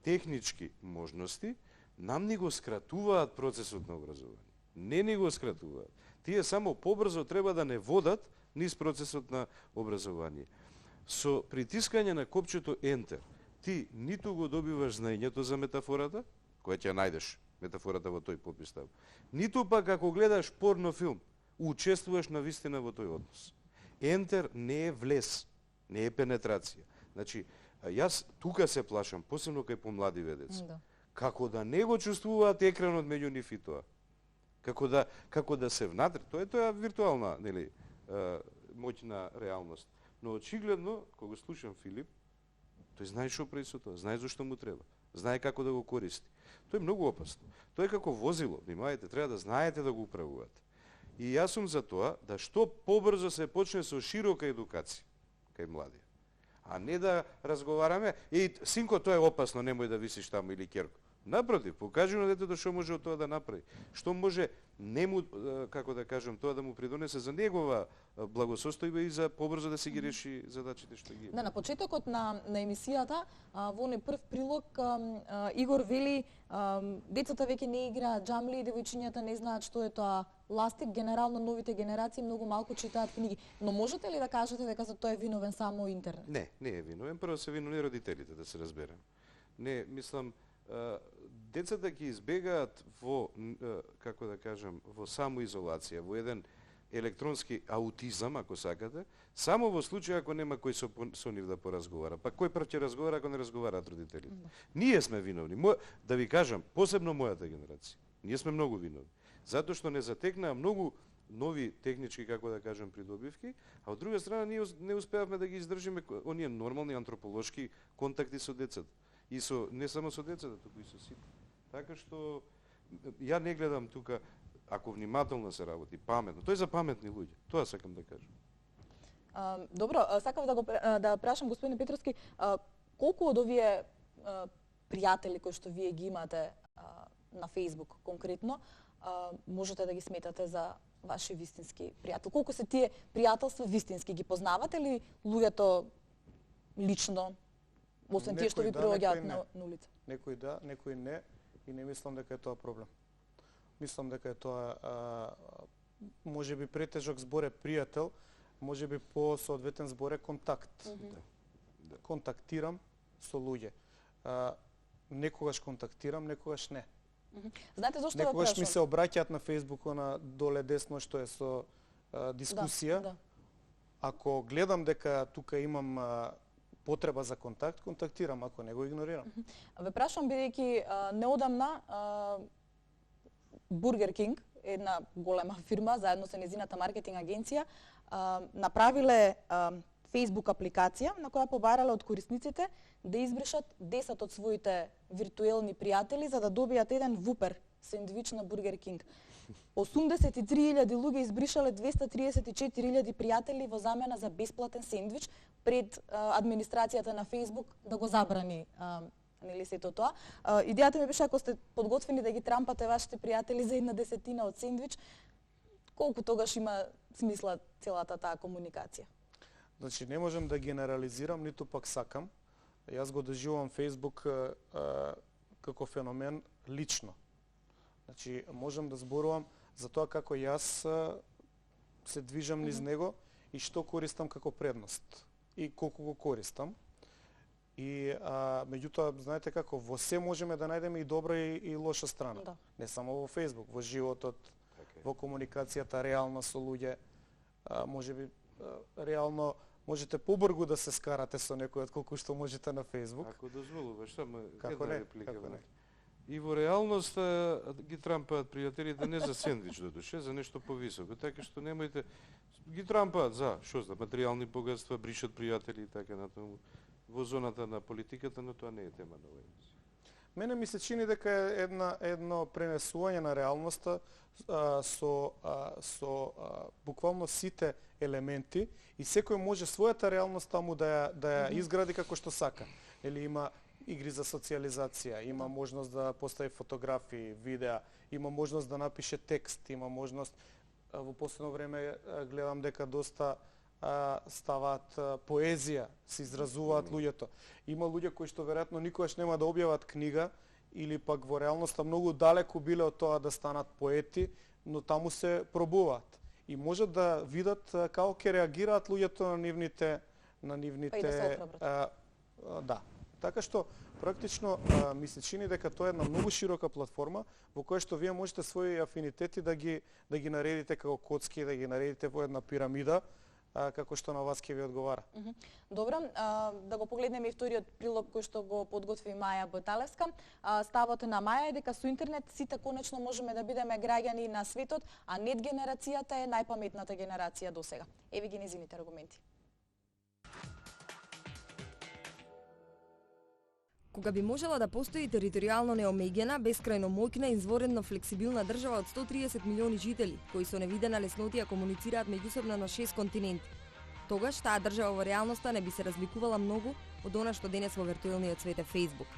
технички можности нам ни го скратуваат процесот на образование. Не ни го скратуваат. Тие само побрзо треба да не водат низ процесот на образование. Со притискање на копчето Enter, ти ниту го добиваш знаењето за метафората, која ќе најдеш метафората во тој попис таму, ниту пак ако гледаш порнофилм, учествуваш на вистина во тој однос. Enter не е влез, не е пенетрација. Значи, јас тука се плашам, посебно кај помладиве деца. Да. Како да не го чувствуваат екранот меѓу нив и тоа. Како да се внатре, тоа е тоа виртуална, нели, моќна реалност. Но очигледно, кога слушам Филип, тој знае што прави со тоа, знае зашто му треба, знае како да го користи. Тоа е многу опасно. Тоа е како возило, внимавајте, треба да знаете да го управувате. И јас сум за тоа да што побрзо се почне со широка едукација кај млади. А не да разговараме, синко, тоа е опасно, немој да висиш таму или ќерко. Напротив, покажи на детето што може од тоа да направи. Што може нему, како да кажам, тоа да му придонесе за негова благосостојба и за побрзо да се ги реши задачите што ги има. Да, на почетокот на емисијата, во оној прв прилог, Игор вели, децата веќе не играат џамли и девојчињата не знаат што е тоа ластик, генерално новите генерации многу малку читаат книги. Но можете ли да кажете дека за тоа е виновен само интернет? Не е виновен. Прво се виновни родителите, да се разберем. Не, мислам, децата ќе избегаат во, како да кажам, во самоизолација, во еден електронски аутизам, ако сакате, само во случај ако нема кој со нив да поразговара. Па кој прв ќе разговара ако не разговараат родителите? Ние сме виновни. Да ви кажам, посебно мојата генерација. Ние сме многу виновни. Затоа што не затекнаа многу нови технички, како да кажам, придобивки, а од друга страна ние не успеавме да ги издржиме оние нормални антрополошки контакти со децата. И со не само со децата, туку и со сите. Така што ја не гледам тука, ако внимателно се работи, паметно. Тој е за паметни луѓе. Тоа сакам да кажам. Добро, сакав да прашам господин Петровски, колку од овие пријатели кои што вие ги имате на Facebook конкретно, можете да ги сметате за ваши вистински пријатели? Колку се тие пријателства вистински, ги познавате ли луѓето лично, освен тие што ви проаѓаат на улица? Некои да, некои не, и не мислам дека е тоа проблем. Мислам дека е тоа може би претежок збор е пријател, може би по соодветен збор е контакт. Контактирам со луѓе. Некогаш контактирам, некогаш не. Знаете зошто ве некогаш прашам? ми се обраќаат на Facebook на доле десно што е со дискусија. Да. Ако гледам дека тука имам потреба за контакт, контактирам, ако не го игнорирам. Ве прашам бидејќи неодамна Burger King, една голема фирма, заедно со незината маркетинг агенција, направиле Facebook апликација на која побарале од корисниците да избришат 10 од своите виртуелни пријатели за да добијат еден вупер сендвич на Burger King. 83.000 луѓе избришале 234.000 пријатели во замена за бесплатен сендвич пред администрацијата на Facebook да го забрани нели сето тоа. Идејата ми беше ако сте подготвени да ги трампате вашите пријатели за 1/10 од сендвич, колку тогаш има смисла целата таа комуникација? Значи не можам да генерализирам, ниту пак сакам. Јас го доживувам Facebook како феномен лично. Значи можам да зборувам за тоа како јас се движам низ него и што користам како предност и колку го користам. И меѓутоа, знаете како, во се можеме да најдеме и добра и лоша страна. Да. Не само во Facebook, во животот, во комуникацијата реална со луѓе. Можеби реално можете побргу да се скарате со некој отколку што можете на Facebook. Ако дозволуваш, само Како една не, реплика. како не. И во реалност ги трампаат пријателите не за сендвич до душе, за нешто повисоко, така што немојте ги трампаат за што за материјални богатства, бришат пријатели и така натаму во зоната на политиката, но тоа не е тема на овој емисија. Мене ми се чини дека е едно пренесување на реалноста со буквално сите елементи и секој може својата реалност таму да ја изгради како што сака. Или има игри за социализација, има можност да постави фотографии, видеа, има можност да напише текст, има можност во последно време гледам дека доста ставаат поезија, се изразуваат луѓето. Има луѓе кои што веројатно никогаш нема да објават книга или пак во реалноста многу далеку биле од тоа да станат поети, но таму се пробуваат. И можат да видат како ќе реагираат луѓето на нивните Па и да се охрабрат. да. Така што практично ми се чини дека тоа е една многу широка платформа во која што вие можете своји афинитети да ги наредите како коцки, да ги наредите во една пирамида како што на вас ќе ви одговара. Добро, да го погледнеме и вториот прилог кој што го подготви Маја Боталевска. Ставот на Маја е дека со интернет сите конечно можеме да бидеме граѓани на светот, а нет генерацијата е најпаметната генерација досега. Еве ги незините аргументи. Кога би можела да постои територијално неомеѓена, бескрајно моќна и изворедно флексибилна држава од 130 милиони жители, кои со невидена леснотија комуницираат меѓусебно на 6 континенти. Тогаш таа држава во реалноста не би се разликувала многу од она што денес во виртуелниот свет е Facebook.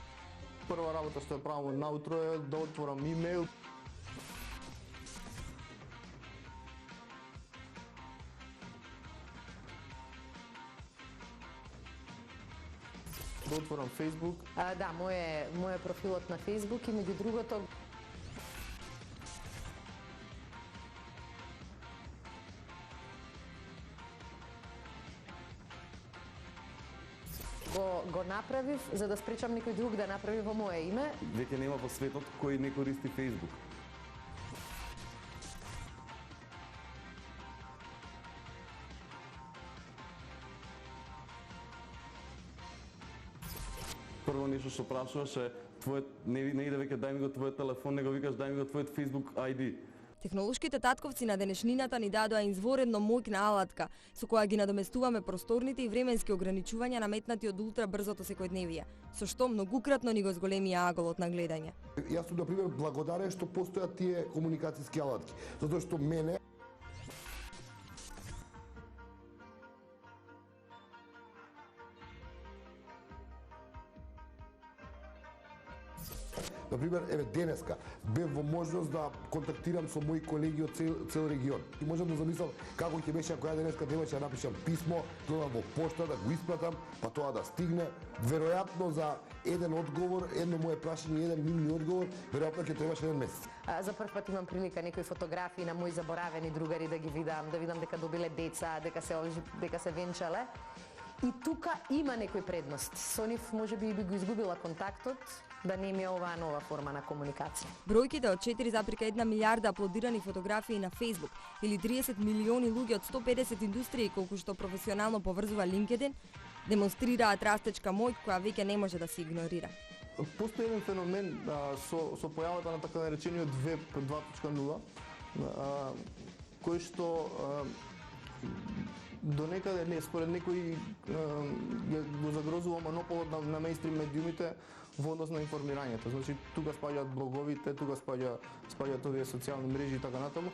Прва работа што ја правам наутро е да отворам имејл. Да отворам Facebook. Да, мој профилот на Facebook и меѓу другото го направив за да спречам некој друг да направи во мое име. Веќе нема во светот кој не користи Facebook. Прво нешто што прашуваш е не иде веќе дај ми го твојот телефон, него викаш дај ми го твојот Facebook ID. Технолошките татковци на денешнината ни дадоа изворедно моќна алатка, со која ги надоместуваме просторните и временски ограничувања наметнати од ултрабрзото секојдневие, со што многукратно ни го зголемија аголот на гледање. Јас сум, например, благодарен што постојат тие комуникацијски алатки, затоа што мене Например, еве денеска бев во можност да контактирам со мои колеги од цел регион. И можам да замислам како ќе беше ако ја денеска требаше да напишам писмо, тоа во пошта да го испратам, па тоа да стигне. Веројатно за еден одговор, едно мое прашање, еден нивни одговор, веројатно ќе требаше еден месец. За прв пат имам прилика некои фотографии на мои заборавени другари да ги видам, да видам дека добиле деца, дека се венчале. И тука има некои предности. Со нив можеби би го изгубила контактот, да не ми е оваа нова форма на комуникација. Бројките од 4,1 милиарда аплодирани фотографии на Facebook или 30 милиони луѓе од 150 индустрии колку што професионално поврзува LinkedIn, демонстрираат растечка моќ која веќе не може да се игнорира. Постои еден феномен со појавата на така наречениот Web 2.0, кој што до некаде не, според некои го загрозува монополот на мејнстрим медиумите во однос на информирањето. Значи, тука спаѓаат блоговите, тука спаѓаат овие социјални мрежи и така натаму.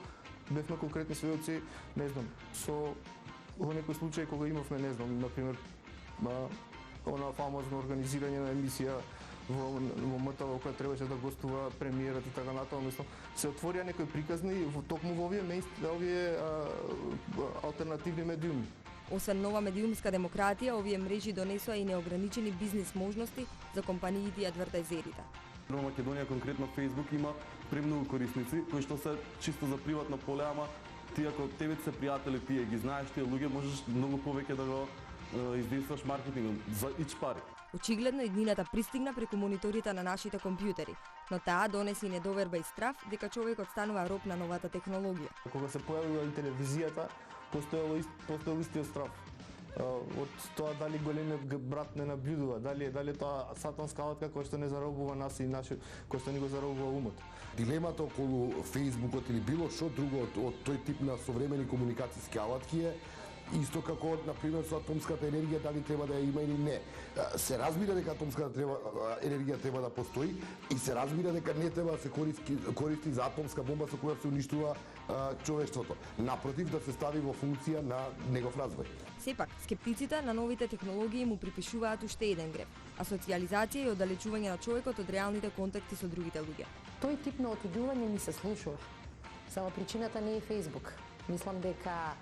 Бевме конкретни сведоци, не знам, во некој случај кога имавме, не знам, например, она фамозно организирање на емисија во МТВ која требаше да гостува премиерот и така натаму, мислам, се отворија некои приказни токму во овие алтернативни медиуми. Освен нова медиумска демократија, овие мрежи донесоа и неограничени бизнис можности за компаниите и адвертајзерите. Во Македонија, конкретно Facebook, има премногу корисници кои што се чисто за приватно поле, ама ти ако тебе се пријатели, тие ги знаеш тие луѓе, можеш многу повеќе да го издействаш маркетингот за ич пари. Очигледно иднината пристигна преку мониторите на нашите компјутери, но таа донеси недоверба и страф дека човекот станува роб на новата технологија. Кога се појавила и телевизијата, постоел истиот страф. Од тоа дали големиот брат не наблюдува, дали тоа сатанска алатка која што не заробува нас и која што ни го заробува умот. Дилемата околу Фејсбукот или било што друго од тој тип на современи комуникацијски алатки е исто како, например, со атомската енергија, дали треба да ја има или не. Се разбира дека атомската енергија треба да постои и се разбира дека не треба да се користи за атомска бомба со која се уништува човештвото. Напротив, да се стави во функција на негов развој. Сепак, скептиците на новите технологии му припишуваат уште еден греб – асоциализација и оддалечување на човекот од реалните контакти со другите луѓе. Тој тип на отуѓување ми се случува. Само причината не е Facebook. Мислам дека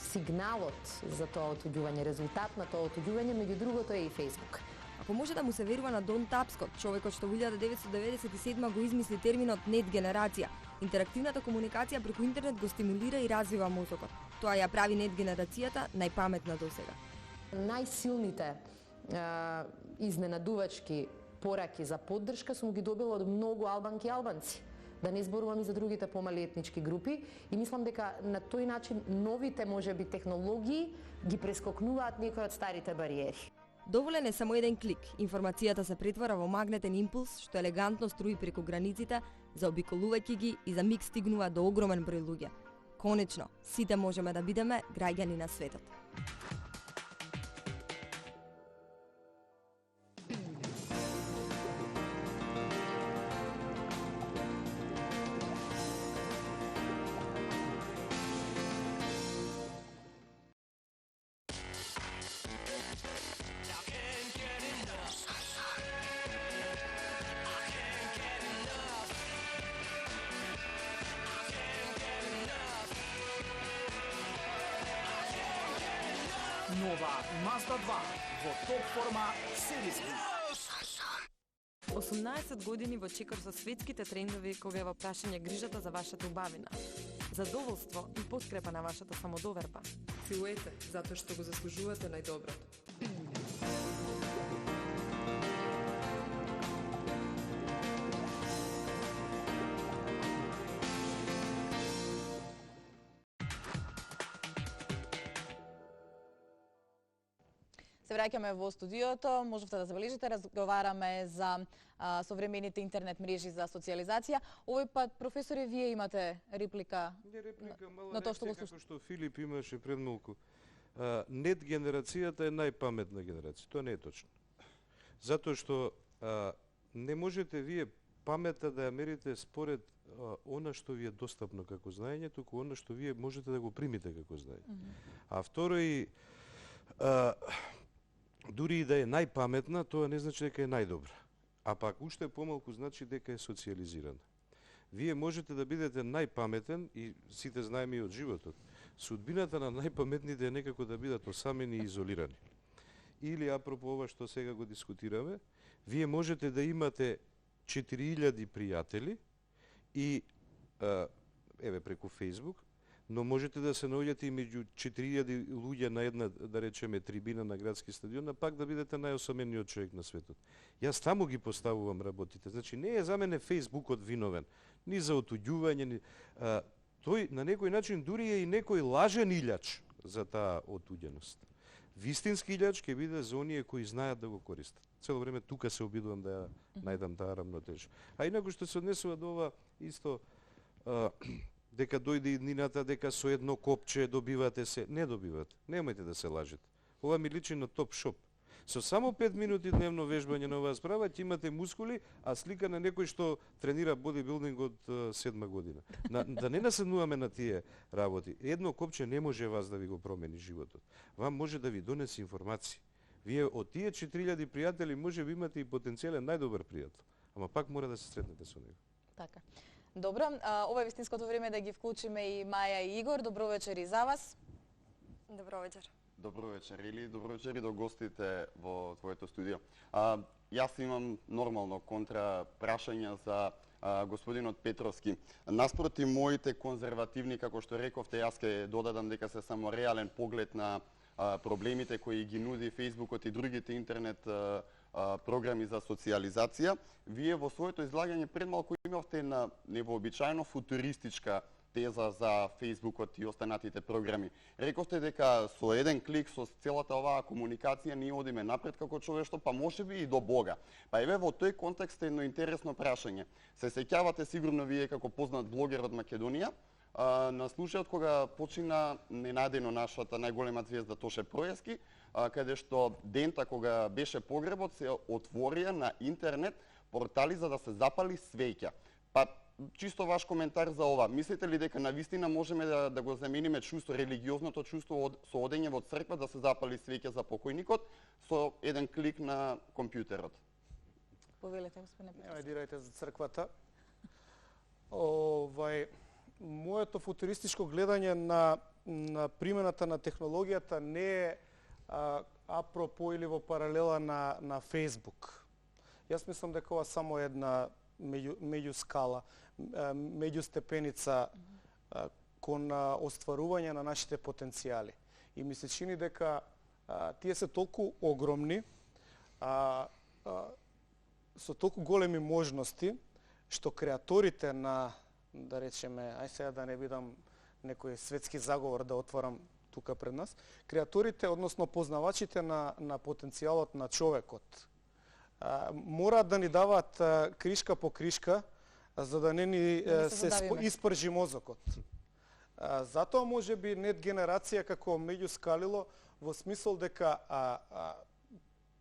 сигналот за тоа отуѓување, резултат на тоа отуѓување, меѓу другото е и Facebook. Ако може да му се верува на Дон Тапскот, човекот што во 1997 го измисли терминот нет генерација, интерактивната комуникација преку интернет го стимулира и развива мозокот. Тоа ја прави нет генерацијата најпаметна досега. Најсилните изненадувачки пораки за поддршка сум ги добила од многу албанки и албанци. Да не зборувам и за другите помали етнички групи и мислам дека на тој начин новите можеби технологии ги прескокнуваат некои од старите бариери. Доволен е само еден клик. Информацијата се претвара во магнетен импулс што елегантно струи преку границите, заобиколувајќи ги и за миг стигнува до огромен број луѓе. Конечно, сите можеме да бидеме граѓани на светот. Нова Mazda 2 во топ форма сериски. 18 години во чекор со светските трендови кога е во прашање грижата за вашата убавина, задоволство и подкрепа на вашата самодоверба. Филуете, затоа што го заслужувате најдоброто. Се враќаме во студиото, можевте да забележите, разговараме за современите интернет мрежи за социализација. Овој пат, професоре, вие имате реплика, на тоа што го слушате. Како што Филип имаше пред малку. Нет генерацијата е најпаметна генерација. Тоа не е точно. Затоа што не можете вие памета да ја мерите според она што ви е достапно како знаење, туку она што вие можете да го примите како знаење. А второ и дури и да е најпаметна, тоа не значи дека е најдобра. А пак уште помалку значи дека е социализирана. Вие можете да бидете најпаметен и сите знаеме и од животот. Судбината на најпаметните е некако да бидат осамени и изолирани. Или апропо ова што сега го дискутираме, вие можете да имате 4000 пријатели и еве преку Facebook, но можете да се наоѓате и меѓу 4000 луѓе на една, да речеме, трибина на градски стадион, а пак да бидете најосамениот човек на светот. Јас таму ги поставувам работите. Значи, не е за мене Фејсбукот виновен, ни за отуѓување, ни... тој на некој начин дури е и некој лажен илјач за таа отуѓеност. Вистински илјач ќе биде за оние кои знаат да го користат. Цело време тука се обидувам да ја најдам таа рамнотежа. А инаку што се однесува до ова исто, дека дојде иднината, дека со едно копче добивате се. Не добивате. Немојте да се лажете. Ова ми личи на топ шоп. Со само 5 минути дневно вежбање на оваа справа ќе имате мускули, а слика на некој што тренира бодибилдинг од 7 година. Да не наседнуваме на тие работи. Едно копче не може вас да ви го промени животот. Вам може да ви донесе информации. Вие од тие 4000 пријатели може би имате и потенцијален најдобар пријател, ама пак мора да се сретнете со него. Така. Добро, ова е вистинското време да ги вклучиме и Маја и Игор. Добро вечер и за вас. Добро вечер. Добро вечер или добро вечер и до гостите во твоето студио. Јас имам нормално контра прашања за господинот Петровски. Наспроти моите конзервативни, како што рековте, јас ќе додадам дека се само реален поглед на проблемите кои ги нуди Фејсбукот и другите интернет програми за социализација. Вие во своето излагање пред малку имавте на невообичаено футуристичка теза за Фејсбукот и останатите програми. Рековте дека со еден клик, со целата оваа комуникација, ние одиме напред како човештво, па можеби и до Бога. Па еве во тој контекст едно интересно прашање. Се сеќавате сигурно вие како познат блогер од Македонија, на случајот кога почина ненадено нашата најголема звезда Тоше Проески, каде што дента кога беше погребот се отворија на интернет портали за да се запали свеќа. Па чисто ваш коментар за ова. Мислите ли дека навистина можеме да го замениме чувство, религиозното чувство со одење во црква да се запали свеќа за покојникот со еден клик на компјутерот? Повелете, господине Петровски. Ајде, дирајте за црквата. Моето футуристичко гледање на примената на технологијата не е апропо или во паралела на Facebook. Јас мислам дека ова само една меѓускала, меѓустепеница кон остварување на нашите потенцијали. И ми се чини дека тие се толку огромни, со толку големи можности, што креаторите на, да речеме, ај сега да не бидам некој светски заговор да отворам тука пред нас, креаторите, односно познавачите на потенцијалот на човекот, мораат да ни даваат кришка по кришка, за да не ни се испржи мозокот. Затоа може би нет генерација како меѓускалило во смисол дека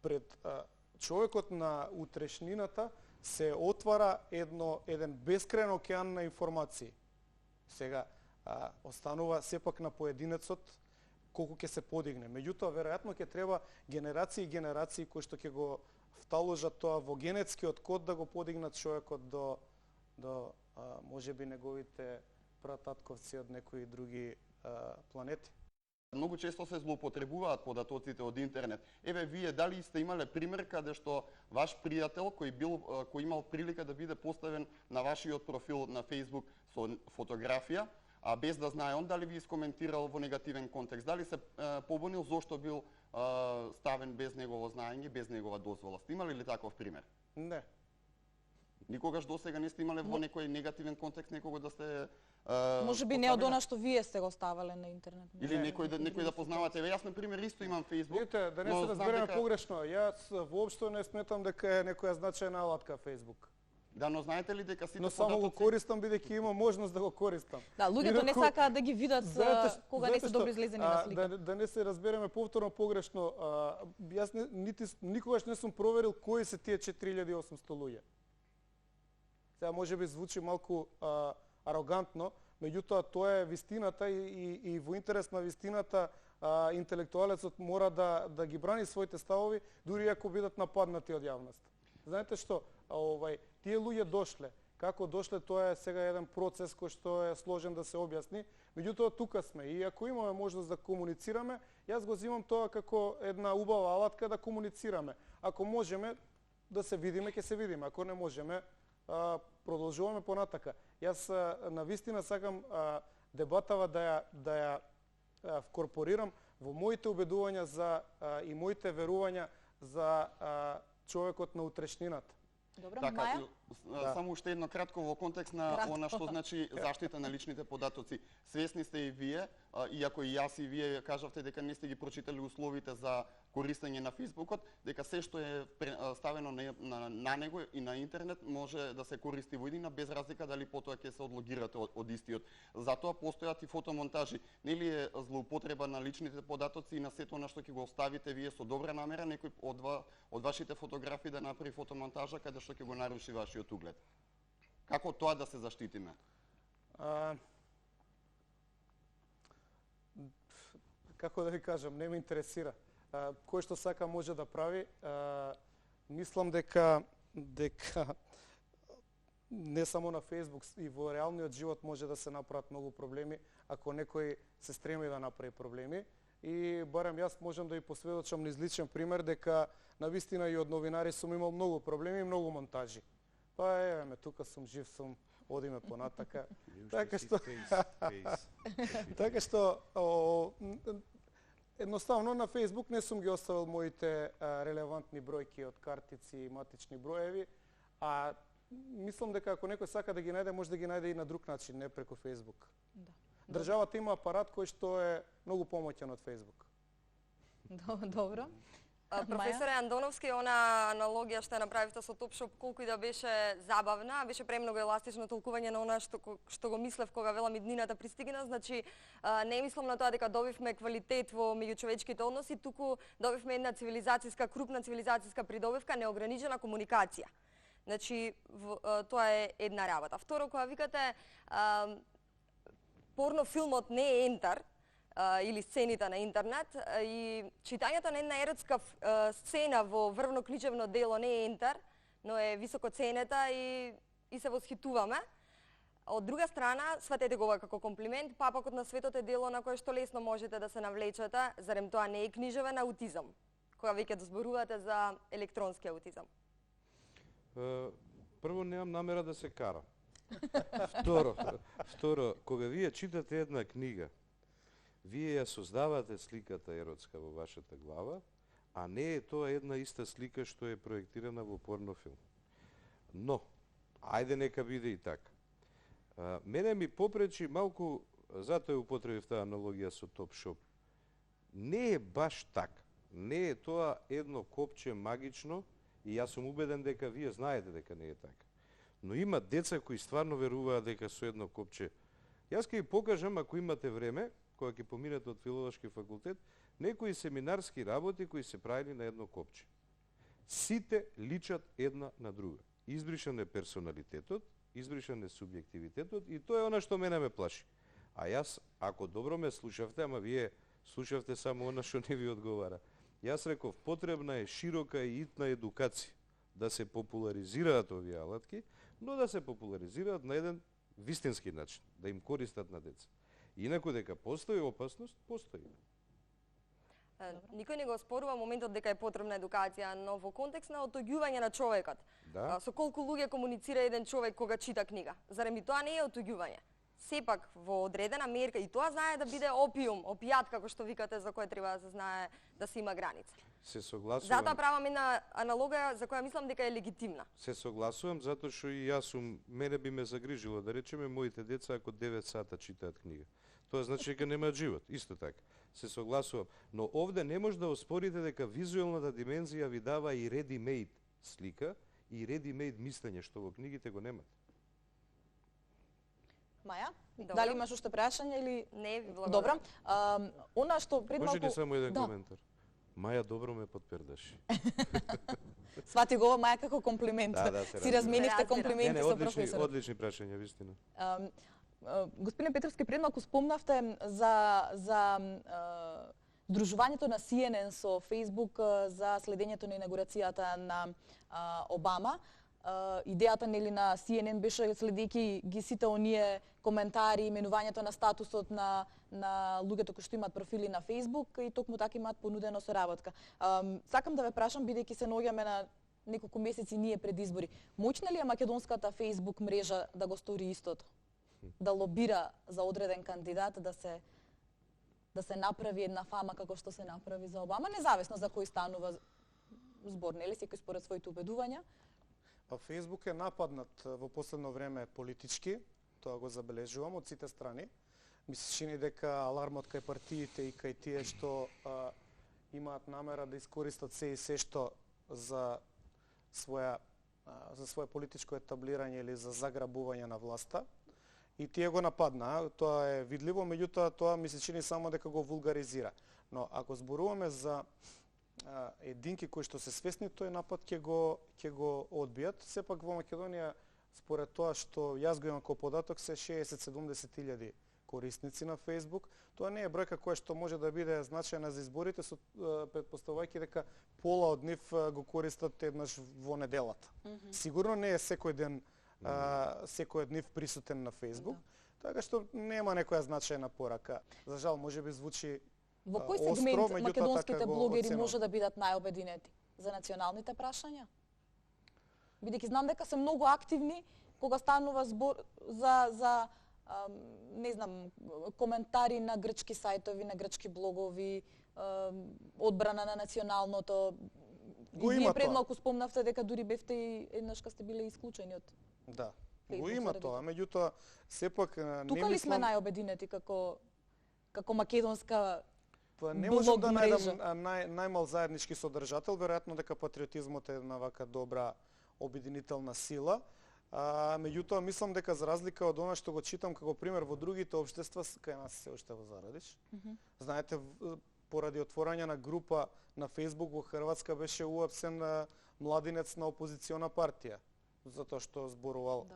пред човекот на утрешнината се отвара еден бескрајен океан на информации. Сега останува сепак на поединецот колку ќе се подигне. Меѓутоа, веројатно ќе треба генерации и генерации кои што ќе го вталожат тоа во генетскиот код да го подигнат човекот до можеби неговите прататковци од некои други планети. Многу често се злоупотребуваат податоците од интернет. Еве, вие дали сте имале пример каде што ваш пријател кој имал прилика да биде поставен на вашиот профил на Facebook со фотографија, а без да знае он, дали ви искоментирал во негативен контекст, дали се побунил зошто бил ставен без негово знаење, без негова дозвола. Сте имали ли таков пример? Не. Никогаш досега не сте имале во некој негативен контекст некого да сте Може би не од она што вие сте го ставале на интернет. Или некој да познавате. Јас на пример исто имам Facebook. Видите, да не се разбереме погрешно. Јас воопшто не сметам дека е некоја значајна алатка Facebook. Да, но знаете ли дека сите Но само го користам бидејќи имам можност да го користам. Да, луѓето не сакаат да ги видат кога не се добро излезени на слика. Да не се разбереме повторно погрешно. Јас никогаш не сум проверил кои се тие 4800 луѓе. Сега можеби звучи малку арогантно, меѓутоа тоа е вистината и во интерес на вистината интелектуалецот мора да ги брани своите ставови, дури ако бидат нападнати од јавноста. Знаете што, тие луѓе дошле. Како дошле, тоа е сега еден процес кој што е сложен да се објасни. Меѓутоа тука сме и ако имаме можност да комуницираме, јас го земам тоа како една убава алатка да комуницираме. Ако можеме да се видиме, ќе се видиме. Ако не можеме, продолжуваме понатака. Јас на вистина сакам дебатава да ја вкорпорирам во моите убедувања и моите верувања за човекот на утрешнината. Добро, така, Маја? Само уште едно кратко во контекст на она што значи заштита на личните податоци. Свесни сте и вие, иако и јас и вие кажавте дека не сте ги прочитали условите за користење на Фейсбукот, дека се што е ставено на него и на интернет може да се користи во иднина без разлика дали потоа ќе се одлогирате од истиот. Затоа постојат и фотомонтажи. Нели е злоупотреба на личните податоци и на сето на што ќе го оставите вие со добра намера некој од вашите фотографии да направи фотомонтажа каде што ќе го наруши вашиот углед. Како тоа да се заштитиме? Како да ви кажам, не ме интересира. Кој што сака може да прави. Мислам дека не само на Facebook и во реалниот живот може да се направат многу проблеми ако некој се стреми да направи проблеми. И барем јас можам да ви посведочам низ личен пример дека навистина и од новинари сум имал многу проблеми и многу монтажи. Па еве ме, тука сум, жив сум, одиме понатака. Така што едноставно на Facebook не сум ги оставил моите релевантни бројки од картици и матични броеви, а мислам дека ако некој сака да ги најде, може да ги најде и на друг начин, не преку Facebook. Да. Државата има апарат кој што е многу помоќен од Facebook. Добро. Професоре Андоновски, она аналогија што направивте со Топшоп, колку и да беше забавна, беше премногу еластично толкување на она што го мислев кога велам иднината пристигна, значи не мислам на тоа дека добивме квалитет во меѓучовечките односи, туку добивме една крупна цивилизацијска придобивка, неограничена комуникација. Значи тоа е една работа. Второ, кога викате порнофилмот не е ентар, или сцените на интернет и читањето на една еротска сцена во врвно-кличевно дело не е ентар, но е високо ценета и се восхитуваме. Од друга страна, сватете го како комплимент, папакот на светот е дело на кое што лесно можете да се навлечете, зарем тоа не е книжевен аутизам, кога веќе зборувате за електронски аутизам? Прво, немам намера да се карам. Второ, кога вие читате една книга, вие ја создавате сликата еротска во вашата глава, а не е тоа една иста слика што е проектирана во порнофилм. Но, ајде нека биде и така. Мене ми попречи малку, затоа употребив таа аналогија со Топшоп. Не е баш така. Не е тоа едно копче магично и јас сум убеден дека вие знаете дека не е така. Но има деца кои стварно веруваат дека со едно копче. Јас ќе ви покажам, ако имате време, кога ќе поминете од филолошки факултет, некои семинарски работи кои се правени на едно копче. Сите личат една на друга. Избришан е персоналитетот, избришан е субјективитетот и тоа е она што мене ме плаши. А јас, ако добро ме слушавте, ама вие слушавте само она што не ви одговара. Јас реков, потребна е широка и итна едукација да се популаризираат овие алатки, но да се популаризираат на еден вистински начин, да им користат на деца. Инаку дека постои опасност, постои. Никој не го спорува моментот дека е потребна едукација, но во контекст на отоѓување на човекот. Да. Со колку луѓе комуницира еден човек кога чита книга? Зарем и тоа не е отоѓување? сепак во одредена мерка и тоа знае да биде опијат како што викате, за кој треба да се знае да се има граница. Се согласувам. Затоа правам една аналогија за која мислам дека е легитимна. Се согласувам затоа што и јас мене би ме загрижило да речеме моите деца ако 9 сата читаат книга. Тоа значи дека немаат живот, исто така. Се согласувам, но овде не може да оспорите дека визуелната димензија ви дава и ready-made слика и ready-made мислење што во книгите го немат. Маја, дали имаш уште прашање или не? Благодарам. Добро. Она што пред малку... Може ли само еден коментар? Маја добро ме подпердаш. Свати го Маја како комплимент. Си разменивте комплименти со професорот. Одлични прашања, вистина. Господин Петровски, пред малку спомнавте за дружувањето на CNN со Facebook за следењето на инаугурацијата на Обама. Идејата нели на CNN беше следејќи ги сите оние коментари, именувањето на статусот на луѓето кои што имаат профили на Facebook и токму така имаат понудено соработка. Сакам да ве прашам, бидејќи се наоѓаме на неколку месеци ние пред избори, моќна ли е македонската Facebook мрежа да го стори истото? Да лобира за одреден кандидат, да се направи една фама како што се направи за Обама, независно за кој станува збор, нели, секој според своите убедувања? Фејсбук е нападнат во последно време политички, тоа го забележувам од сите страни. Ми се чини дека алармот кај партиите и кај тие што имаат намера да искористат се и се што за свое политичко етаблирање или за заграбување на власта. И тие го нападнаа, тоа е видливо, меѓутоа тоа ми се чини само дека го вулгаризира. Но ако зборуваме за единки кои што се свесни, тој напад ќе го одбијат. Сепак во Македонија, според тоа што јас го имам како податок, се 60-70 илјади корисници на Facebook. Тоа не е бројка која што може да биде значајна за изборите, претпоставувајќи дека пола од нив го користат еднаш во неделата. Сигурно не е секој ден секој од нив присутен на Facebook, така што нема некоја значајна порака. За жал, можеби звучи во кој сегмент македонските блогери може да бидат најобединети? За националните прашања? Бидејќи знам дека се многу активни кога станува збор за не знам, коментари на грчки сајтови, на грчки блогови, одбрана на националното. И вие пред малку спомнавте дека дури бевте и еднаш кога сте биле исклучени од Да, го има тоа, меѓутоа сепак не тука ли сме најобединети како македонска не можам да најдам најмал заеднички содржател, веројатно дека патриотизмот е една вака добра обединителна сила. Меѓутоа мислам дека за разлика од она што го читам како пример во другите општества, кај нас се уште во зарадиш. Знаете, поради отворање на група на Facebook во Хрватска беше уапсен младинец на опозициона партија, затоа што зборувал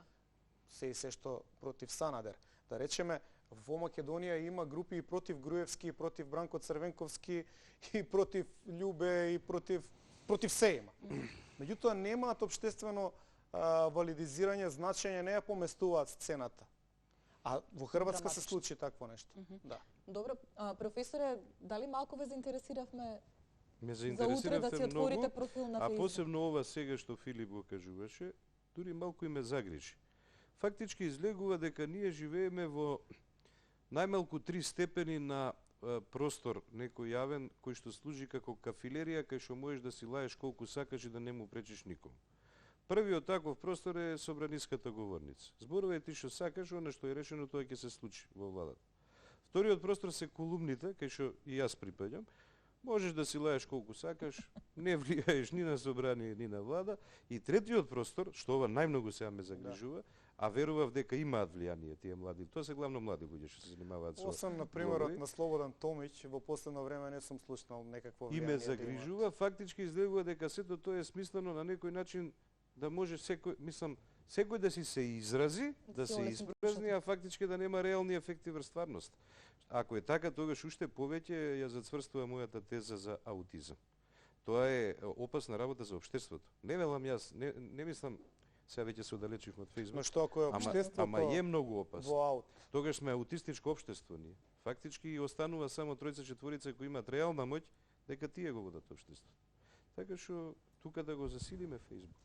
се и се што против Санадер. Да речеме, во Македонија има групи и против Груевски, и против Бранко Црвенковски, и против Љубе, и против се има. Меѓутоа немаат општествено валидизирање, значење, не ја поместуваат сцената. А во Хрватска се случи такво нешто. Да. Добро, професоре, дали малку ве заинтересиравме Ме за утре да си отворите профил на Facebook? А Facebook? посебно ова сега што Филип го кажуваше, дури малку и ме загрижи. Фактички излегува дека ние живееме во најмалку 3 степени на простор некој јавен кој што служи како кафилерија кај што можеш да си лаеш колку сакаш и да не му пречиш никому. Првиот таков простор е собраниската говорница. Зборувај ти што сакаш, она што е решено тоа ќе се случи во владата. Вториот простор се колумните, кај што и јас припаѓам. Можеш да си лаеш колку сакаш, не влијаеш ни на собрание, ни на влада. И третиот простор, што ова најмногу сега ме загрижува, а верував дека имаат влијание тие млади. Тоа се главно млади луѓе што се занимаваат со. Освен на примерот на Слободан Томиќ, во последно време не сум слушнал некакво влијание. И ме загрижува, фактички излегува дека сето тоа е смислено на некој начин да може секој да си се изрази, да се испразни, а фактички да нема реални ефекти врз стварност. Ако е така, тогаш уште повеќе ја зацврстува мојата теза за аутизам. Тоа е опасна работа за општеството. Не велам јас, не мислам, сега веќе се оддалечивме од Facebook. Но што ако е општеството ама е многу опасно. Во аут. Тогаш сме аутистичко општество ние. Фактички и останува само тројца-четворица кои имаат реална моќ дека тие го водат општеството. Така што тука да го засилиме Facebook.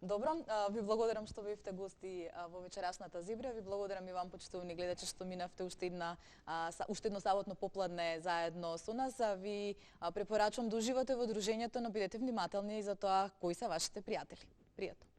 Добро, ви благодарам што бевте гости во вечерашната Зибра. Ви благодарам и вам, почитувани гледачи, што минавте уште едно саботно попладне заедно со нас. Ви препорачувам да уживате во дружењето, но бидете внимателни и за тоа кои се вашите пријатели. Пријатно.